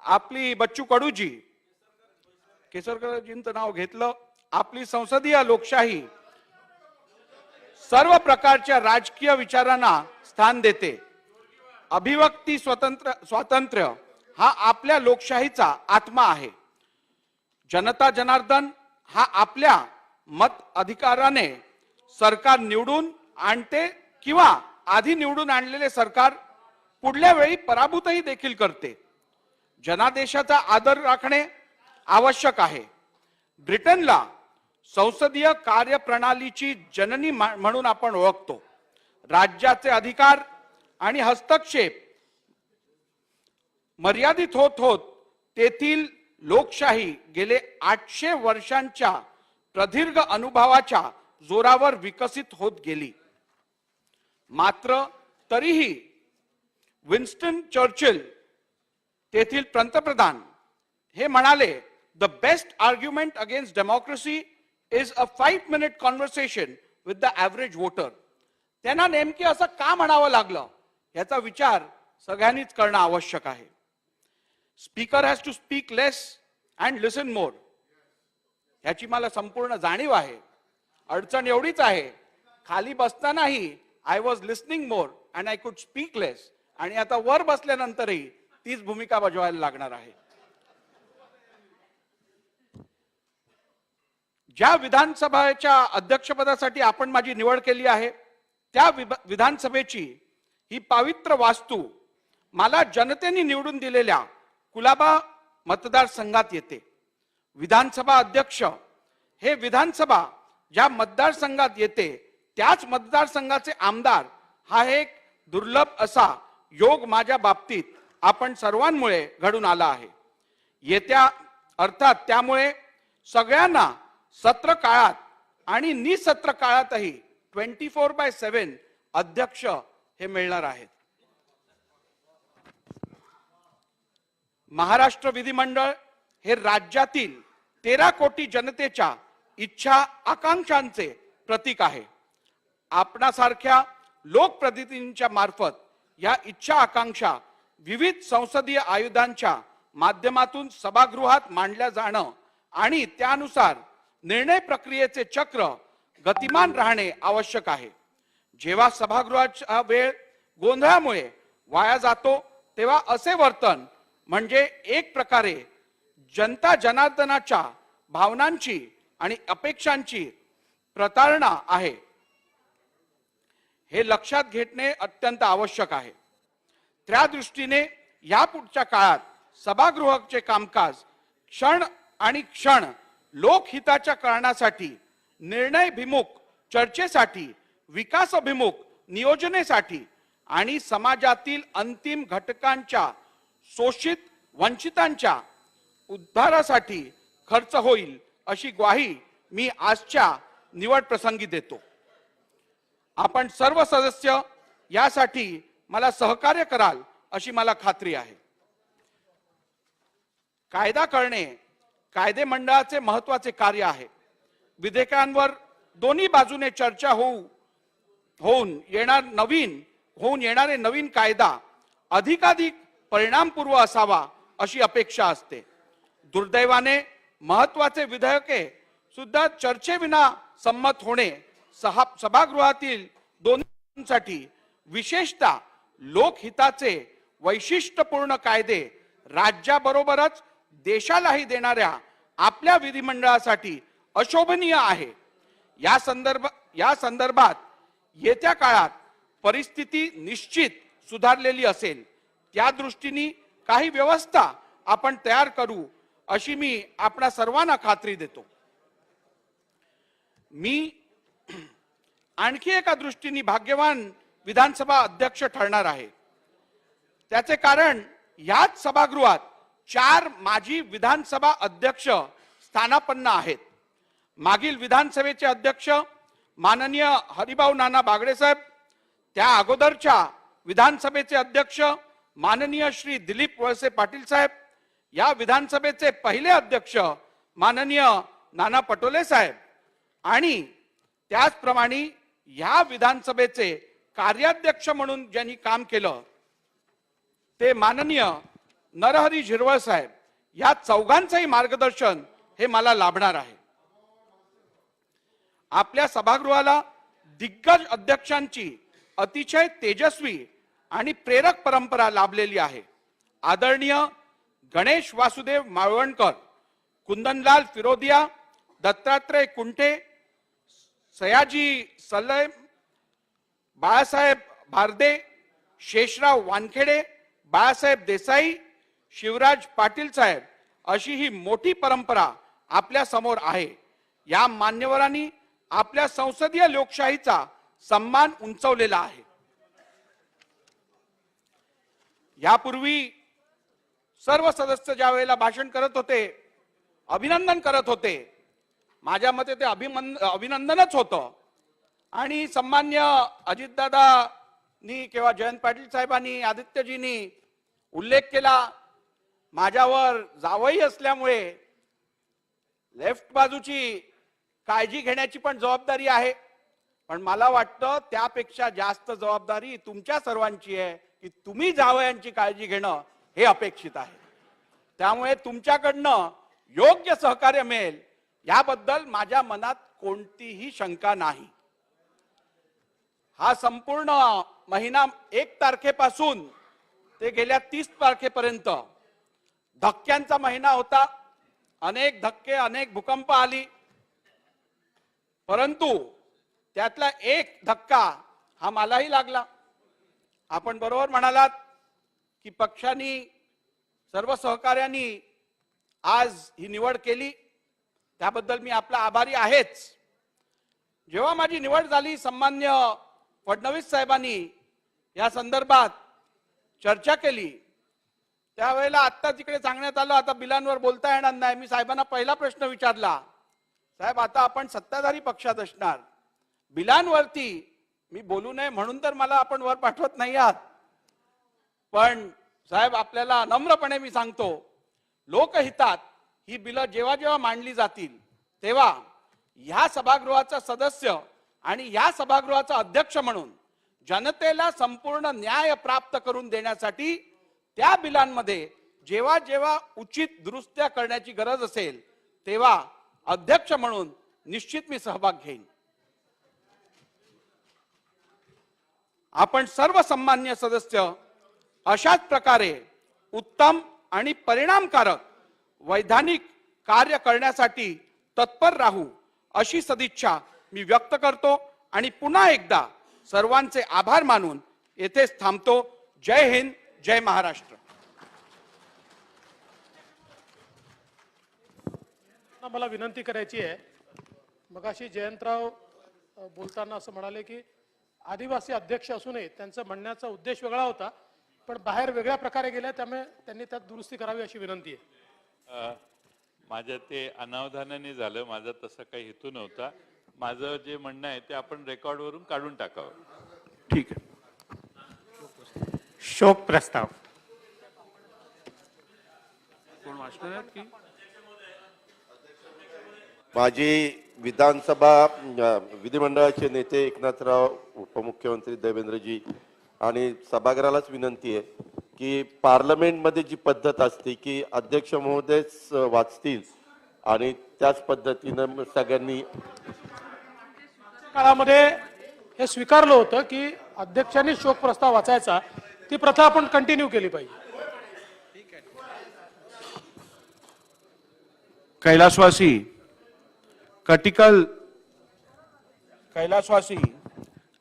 आपली बच्चू कडू जी, केसरकरजींचं नाव घेतलं. आपली संसदीय लोकशाही सर्व प्रकारच्या राजकीय विचारांना स्थान देते. अभिव्यक्ती स्वातंत्र्य हा आपल्या लोकशाहीचा आत्मा आहे. जनता जनार्दन हा आपल्या मत अधिकाराने सरकार निवडून आणते किंवा आधी निवडून आणलेले सरकार पुढल्या वेळी पराभूतही देखील करते. जनादेशाचा आदर राखणे आवश्यक आहे. ब्रिटनला संसदीय कार्यप्रणालीची जननी म्हणून आपण ओळखतो. राज्याचे अधिकार आणि हस्तक्षेप मर्यादित होत होत तेथील लोकशाही गेले 800 वर्षांच्या प्रदीर्घ अनुभवाच्या जोरावर विकसित होत गेली. मात्र तरीही विन्स्टन चर्चिल तेथील पंतप्रधान हे म्हणाले, the best argument against democracy is a 5-minute conversation with the average voter. त्यांना नेमके असं का म्हणावं लागलं याचा विचार सगळ्यांनीच करणं आवश्यक आहे. Speaker has to speak less and listen more याची मला संपूर्ण जाणीव आहे. अडचण एवढीच आहे, खाली बसतानाही I was listening more and I could speak less, आणि आता वर बसल्यानंतरही तीच भूमिका बजवायला लागणार आहे. ज्या विधानसभेच्या अध्यक्षपदासाठी आपण माझी निवड केली आहे त्या विधानसभेची ही पवित्र वास्तू मला जनतेने निवडून दिलेल्या कुलाबा मतदारसंघात येते. विधानसभा अध्यक्ष हे विधानसभा ज्या मतदारसंघात येते त्याच मतदारसंघाचे आमदार हा एक दुर्लभ असा योग माझ्या बाबतीत आपण सर्वांमुळे घडून आला आहे. येत्या अर्थात त्यामुळे सगळ्यांना सत्र काळात आणि निसत्र काळातही 24/7 अध्यक्ष हे मिळणार आहेत. महाराष्ट्र विधिमंडळ हे राज्यातील 13 कोटी जनतेच्या इच्छा आकांक्षांचे प्रतीक आहे. आपणासारख्या लोकप्रतिनिधींच्या मार्फत या इच्छा आकांक्षा विविध संसदीय आयुधांच्या माध्यमातून सभागृहात मांडल्या जाणं आणि त्यानुसार निर्णय प्रक्रियेचे चक्र गतिमान राहणे आवश्यक आहे. जेव्हा सभागृहाचा वेळ गोंधळामुळे वाया जातो तेव्हा असे वर्तन म्हणजे एक प्रकारे जनता जनार्दनाच्या भावनांची आणि अपेक्षांची प्रतारणा आहे. हे लक्षात घेणे अत्यंत आवश्यक आहे. त्या दृष्टीने यापुढच्या काळात सभागृहाचे कामकाज क्षण लोकहिताच्या कारणासाठी, निर्णयभिमुख चर्चेसाठी, विकासाभिमुख नियोजनेसाठी आणि समाजातील अंतिम घटकांच्या शोषित वंचितांच्या उद्धारासाठी खर्च होईल अशी ग्वाही मी आजच्या निवड प्रसंगी देतो. आपण सर्व सदस्य यासाठी मला सहकार्य कराल अशी मला खात्री आहे. कायदा करणे कायदे मंडळाचे महत्त्वाचे कार्य आहे. विधेयकांवर दोन्ही बाजूने चर्चा होऊन येणारे नवीन कायदा अधिकाधिक परिणामपूर्व असावा अशी अपेक्षा असते. दुर्दैवाने महत्त्वाचे विधेयके सुद्धा चर्चेविना संमत होणे सभागृहातील दोन्हीसाठी विशेषतः लोकहिताचे वैशिष्ट्यपूर्ण कायदे राज्याबरोबरच देशालाही देणाऱ्या आपल्या विधिमंडळासाठी अशोभनीय आहे. या संदर्भात येत्या काळात परिस्थिती निश्चित सुधारलेली असेल. त्या दृष्टीने काही व्यवस्था आपण तयार करू अशी मी आपणा सर्वांना खात्री देतो. मी आणखी एका दृष्टीने भाग्यवान विधानसभा अध्यक्ष ठरणार आहे. त्याचे कारण याच सभागृहात 4 माजी विधानसभा अध्यक्ष स्थानापन्न आहेत. मागील विधानसभेचे अध्यक्ष माननीय हरिभाऊ नाना बागडे साहेब, त्या अगोदरच्या विधानसभेचे अध्यक्ष माननीय श्री दिलीप वळसे पाटील साहेब, या विधानसभेचे पहिले अध्यक्ष माननीय नाना पटोले साहेब आणि त्याचप्रमाणे या विधानसभेचे कार्याध्यक्ष म्हणून ज्यांनी काम केलं ते माननीय नरहरी झिरवळ साहेब, या चौघांचंही मार्गदर्शन हे मला लाभणार आहे. आपल्या सभागृहाला दिग्गज अध्यक्षांची अतिशय तेजस्वी आणि प्रेरक परंपरा लाभलेली आहे. आदरणीय गणेश वासुदेव माळवणकर, कुंदनलाल फिरोदिया, दत्तात्रय कुंटे, सयाजी सलय, बाळासाहेब भारदे, शेषराव वानखेडे, बाळासाहेब देसाई, शिवराज पाटील साहेब अशी ही मोठी परंपरा आपल्या समोर आहे. या मान्यवरांनी आपल्या संसदीय लोकशाहीचा सन्मान उंचवलेला आहे. यापूर्वी सर्व सदस्य ज्या वेळेला भाषण करत होते, अभिनंदन करत होते, माझ्या मते ते अभिनंदनच होतं. आणि सन्मान्य अजितदादांनी किंवा जयंत पाटील साहेबांनी, आदित्यजींनी उल्लेख केला, माझ्यावर जावई असल्यामुळे लेफ्ट बाजूची काळजी घेण्याची पण जबाबदारी आहे. पण मला वाटतं त्यापेक्षा जास्त जबाबदारी तुमच्या सर्वांची आहे की तुम्ही जावयांची काळजी घेणं हे अपेक्षित आहे. त्यामुळे तुमच्याकडनं योग्य सहकार्य मिळेल याबद्दल माझ्या मनात कोणतीही शंका नाही. हा संपूर्ण महिना 1 तारखेपासून ते गेल्या 30 तारखेपर्यंत धक्क्यांचा महिना होता. अनेक धक्के, अनेक भूकंप आली, परंतु त्यातला एक धक्का हा मलाही लागला. आपण बरोबर म्हणालात की पक्षांनी, सर्व सहकार्यांनी आज ही निवड केली, त्याबद्दल मी आपला आभारी आहेच. जेव्हा माझी निवड झाली, सन्मान्य फडणवीस साहेबांनी या संदर्भात चर्चा केली, त्यावेळेला आत्ता तिकडे सांगण्यात आलं आता बिलांवर बोलता येणार नाही. मी साहेबांना पहिला प्रश्न विचारला, साहेब आता आपण सत्ताधारी पक्षात असणार, बिलांवरती मी बोलू नये म्हणून तर मला आपण वर पाठवत नाही आहात. पण साहेब आपल्याला नम्रपणे मी सांगतो, लोकहितात ही बिलं जेव्हा जेव्हा मांडली जातील तेव्हा या सभागृहाचा सदस्य आणि या सभागृहाचा अध्यक्ष म्हणून जनतेला संपूर्ण न्याय प्राप्त करून देण्यासाठी त्या बिलांमध्ये जेव्हा जेव्हा उचित दुरुस्त्या करण्याची गरज असेल तेव्हा अध्यक्ष म्हणून निश्चित मी सहभाग घेईन. आपण सर्व सन्मान्य सदस्य अशाच प्रकारे उत्तम आणि परिणामकारक वैधानिक कार्य करण्यासाठी तत्पर राहू अशी सदिच्छा मी व्यक्त करतो आणि पुन्हा एकदा सर्वांचे आभार मानून येथेच थांबतो. जय हिंद, जय महाराष्ट्र. मला विनंती करायची आहे, मगाशी जयंतराव बोलताना असं म्हणाले की आदिवासी अध्यक्ष असूनही त्यांचं म्हणण्याचा उद्देश वेगळा होता, पण बाहेर वेगळ्या प्रकारे गेल्या, त्यामुळे त्यांनी त्यात दुरुस्ती करावी अशी विनंती आहे. माझ्या ते अनावधानाने झालं, माझा तसा काही हेतू नव्हता. माझं जे म्हणणं आहे ते आपण रेकॉर्डवरून काढून टाकावं. ठीक आहे. शोक प्रस्ताव. कोण वाचणार आहेत की? माजी विधानसभा विधिमंडळाचे नेते एकनाथराव, उपमुख्यमंत्री देवेंद्रजी आणि सभागृहालाच विनंती आहे की पार्लमेंटमध्ये जी पद्धत असते की अध्यक्ष महोदयच वाचतील आणि त्याच पद्धतीनं सगळ्यांनी काळामध्ये हे स्वीकारलं होतं की अध्यक्षांनी शोक प्रस्ताव वाचायचा, ती प्रथा आपण कंटिन्यू केली पाहिजे. कैलासवासी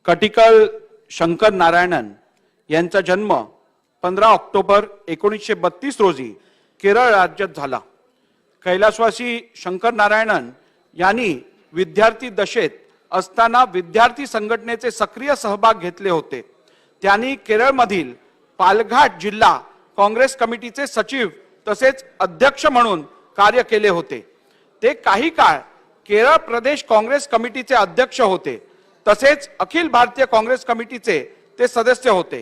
कटिकल शंकर नारायणन यांचा जन्म 15 ऑक्टोबर 1932 रोजी केरळ राज्यात झाला. कैलासवासी शंकर नारायणन यांनी विद्यार्थी दशेत असताना विद्यार्थी संघटनेचे सक्रिय सहभाग घेतले होते. त्यांनी केरळमधील पालघाट जिल्हा काँग्रेस कमिटीचे सचिव तसेच अध्यक्ष म्हणून कार्य केले होते. ते काही काळ केरळ प्रदेश काँग्रेस कमिटीचे अध्यक्ष होते, तसेच अखिल भारतीय काँग्रेस कमिटीचे ते सदस्य होते.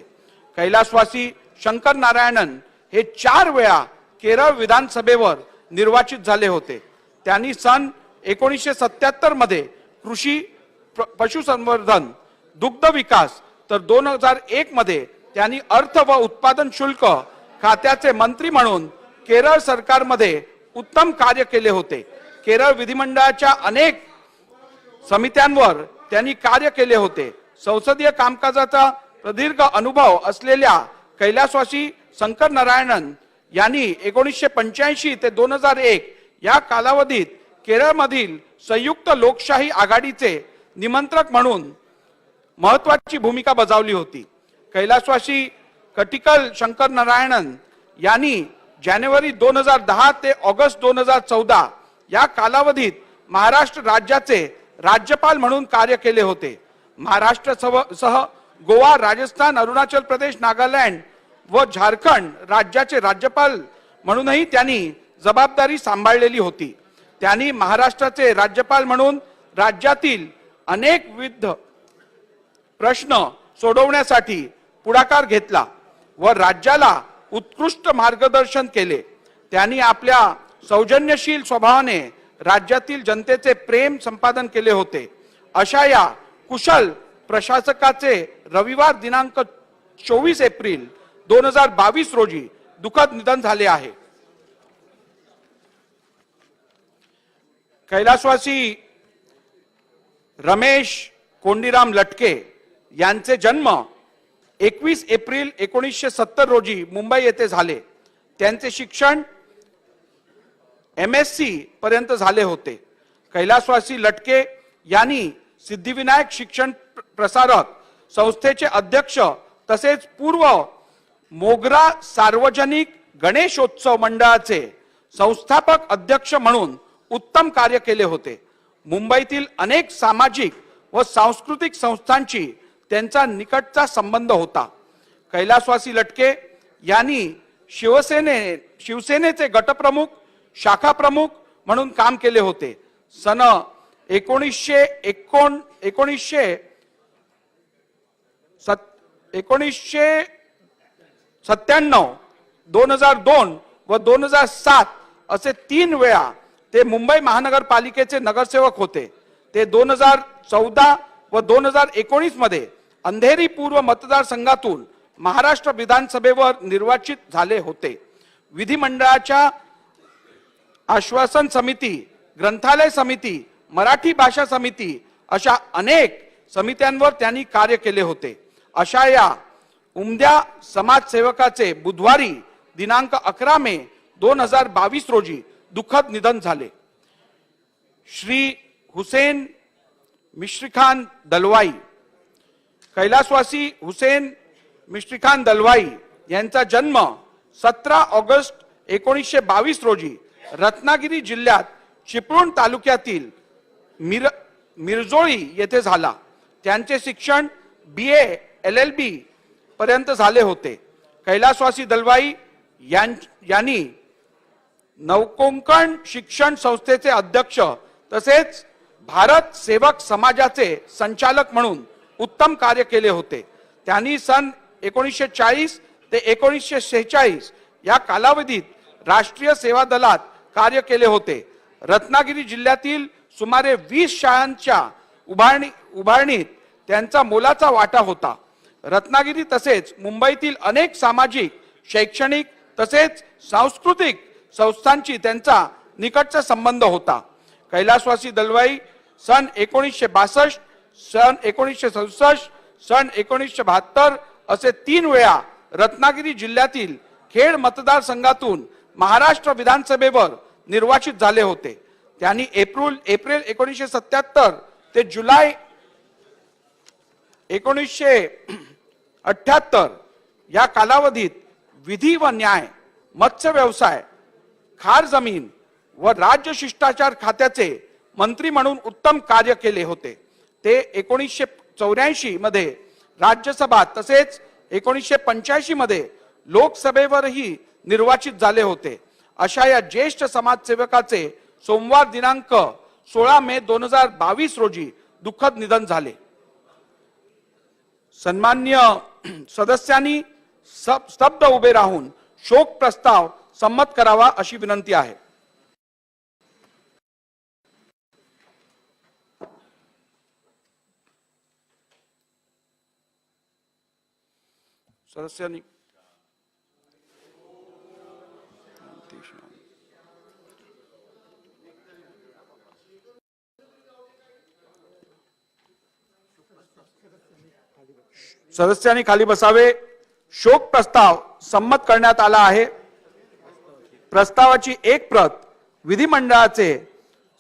कैलासवासी शंकर नारायणन हे 4 वेळा केरळ विधानसभेवर निर्वाचित झाले होते. त्यांनी सन 1977 मध्ये कृषी, पशुसंवर्धन, दुग्ध विकास तर 2001 मध्ये त्यांनी अर्थ व उत्पादन शुल्क खात्याचे मंत्री म्हणून केरळ सरकारमध्ये उत्तम कार्य केले होते. केरळ विधिमंडळाच्या अनेक समित्यांवर त्यांनी कार्य केले होते. संसदीय कामकाजाचा प्रदीर्घ अनुभव असलेल्या कैलासवासी शंकर नारायणन यांनी 1985 ते 2001 या कालावधीत केरळमधील संयुक्त लोकशाही आघाडीचे निमंत्रक म्हणून महत्वाची भूमिका बजावली होती. कैलासवासी कटिकल शंकर नारायणन यांनी जानेवारी 2010 ते ऑगस्ट 2014 या कालावधीत महाराष्ट्र राज्याचे राज्यपाल म्हणून कार्य केले होते. महाराष्ट्र सह गोवा, राजस्थान, अरुणाचल प्रदेश, नागालँड व झारखंड राज्याचे राज्यपाल म्हणूनही त्यांनी जबाबदारी सांभाळलेली होती. त्यांनी महाराष्ट्राचे राज्यपाल म्हणून राज्यातील अनेक विविध प्रश्न सोडवण्यासाठी पुढाकार घेतला व राज्याला उत्कृष्ट मार्गदर्शन केले. त्यांनी आपल्या सौजन्यशील स्वभावाने राज्यातील जनतेचे प्रेम संपादन केले होते. अशा या कुशल प्रशासकाचे रविवार दिनांक 24 एप्रिल 2022 रोजी दुःखद निधन झाले आहे. कैलासवासी रमेश कोंडीराम लटके यांचे जन्म 21 एप्रिल 1970 रोजी मुंबई येथे झाले. त्यांचे शिक्षण MSc पर्यंत झाले होते. कैलासवासी लटके यांनी सिद्धिविनायक शिक्षण प्रसारक संस्थेचे अध्यक्ष तसेच पूर्व मोगरा सार्वजनिक गणेशोत्सव मंडळाचे संस्थापक अध्यक्ष म्हणून उत्तम कार्य केले होते. मुंबईतील अनेक सामाजिक व सांस्कृतिक संस्थांची त्यांचा निकटचा संबंध होता. कैलासवासी लटके यांनी शिवसेनेचे गटप्रमुख, शाखा प्रमुख म्हणून काम केले होते. सन 1997, 2002 व 2007 असे 3 वेळा ते मुंबई महानगरपालिकेचे नगरसेवक होते. ते 2014 व 2019 मध्ये अंधेरी पूर्व मतदारसंघातून महाराष्ट्र विधानसभेवर निर्वाचित झाले होते. विधिमंडळाच्या आश्वासन समिती, ग्रंथालय समिती, मराठी भाषा समिती अशा अनेक समित्यांवर त्यांनी कार्य केले होते. अशा या उमद्या समाजसेवकाचे बुधवारी दिनांक 11 मे 2022 रोजी दुःखद निधन झाले. श्री हुसेन मिश्रीखान दलवाई. कैलासवासी हुसेन मिश्रीखान दलवाई यांचा जन्म 17 ऑगस्ट 1922 रोजी रत्नागिरी जिल्ह्यात चिपळूण तालुक्यातील मिरजोळी येथे झाला. त्यांचे शिक्षण BA LLB पर्यंत झाले होते. कैलासवासी दलवाई यांनी नवकोंकण शिक्षण संस्थेचे अध्यक्ष तसेच भारत सेवक समाजाचे संचालक म्हणून उत्तम कार्य केले होते. त्यांनी सन 1940 ते 1946 या कालावधीत राष्ट्रीय सेवा दलात कार्य केले होते. रत्नागिरी जिल्ह्यातील सुमारे 20 शाळांच्या उभारणीत त्यांचा मोलाचा वाटा होता. रत्नागिरी तसेच मुंबईतील अनेक सामाजिक, शैक्षणिक तसेच सांस्कृतिक संस्थांची त्यांचा निकटचा संबंध होता. कैलासवासी दलवाई सन 1962, सन 1967, सन 1972 असे 3 वेळा रत्नागिरी जिल्ह्यातील खेड मतदारसंघातून महाराष्ट्र विधानसभेवर निर्वाचित झाले होते. त्यांनी एप्रिल 1977 ते जुलै 1978 या कालावधीत विधी व न्याय, मत्स्य व्यवसाय, खार जमीन व राज्य शिष्टाचार खात्याचे मंत्री म्हणून उत्तम कार्य केले होते. ते 1984 मध्ये राज्यसभा तसेच 1985 मध्ये लोकसभेवरही निर्वाचित झाले होते. अशा या ज्येष्ठ समाजसेवकाचे सोमवार दिनांक 16 मे 2022 रोजी दुःखद निधन झाले. सन्मान्य सदस्यांनी स्तब्ध उभे राहून शोक प्रस्ताव संमत करावा अशी विनंती आहे. सदस्यांनी खाली बसावे. शोक प्रस्ताव संमत करण्यात आला आहे. प्रस्तावाची एक प्रत विधिमंडळाचे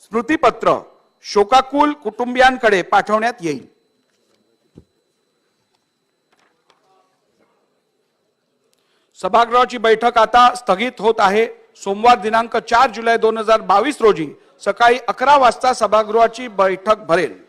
स्मृतीपत्र शोकाकुल कुटुंबियांकडे पाठवण्यात येईल. सभागृहाची बैठक आता स्थगित होत आहे. सोमवार दिनांक 4 जुलै 2022 रोजी सकाळी 11 वाजता सभागृहाची बैठक भरेल.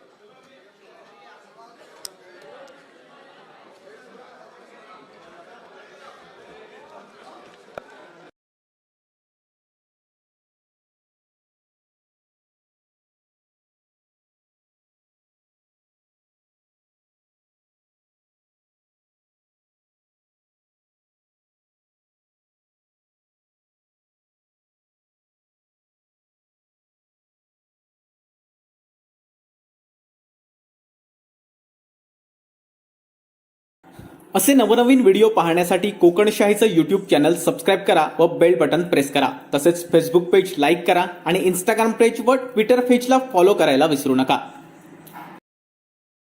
असे नवनवीन व्हिडिओ पाहण्यासाठी कोकणशाहीचं यूट्यूब चॅनल सबस्क्राईब करा व बेल बटन प्रेस करा. तसेच फेसबुक पेज लाईक करा आणि इंस्टाग्राम पेज व ट्विटर पेजला फॉलो करायला विसरू नका.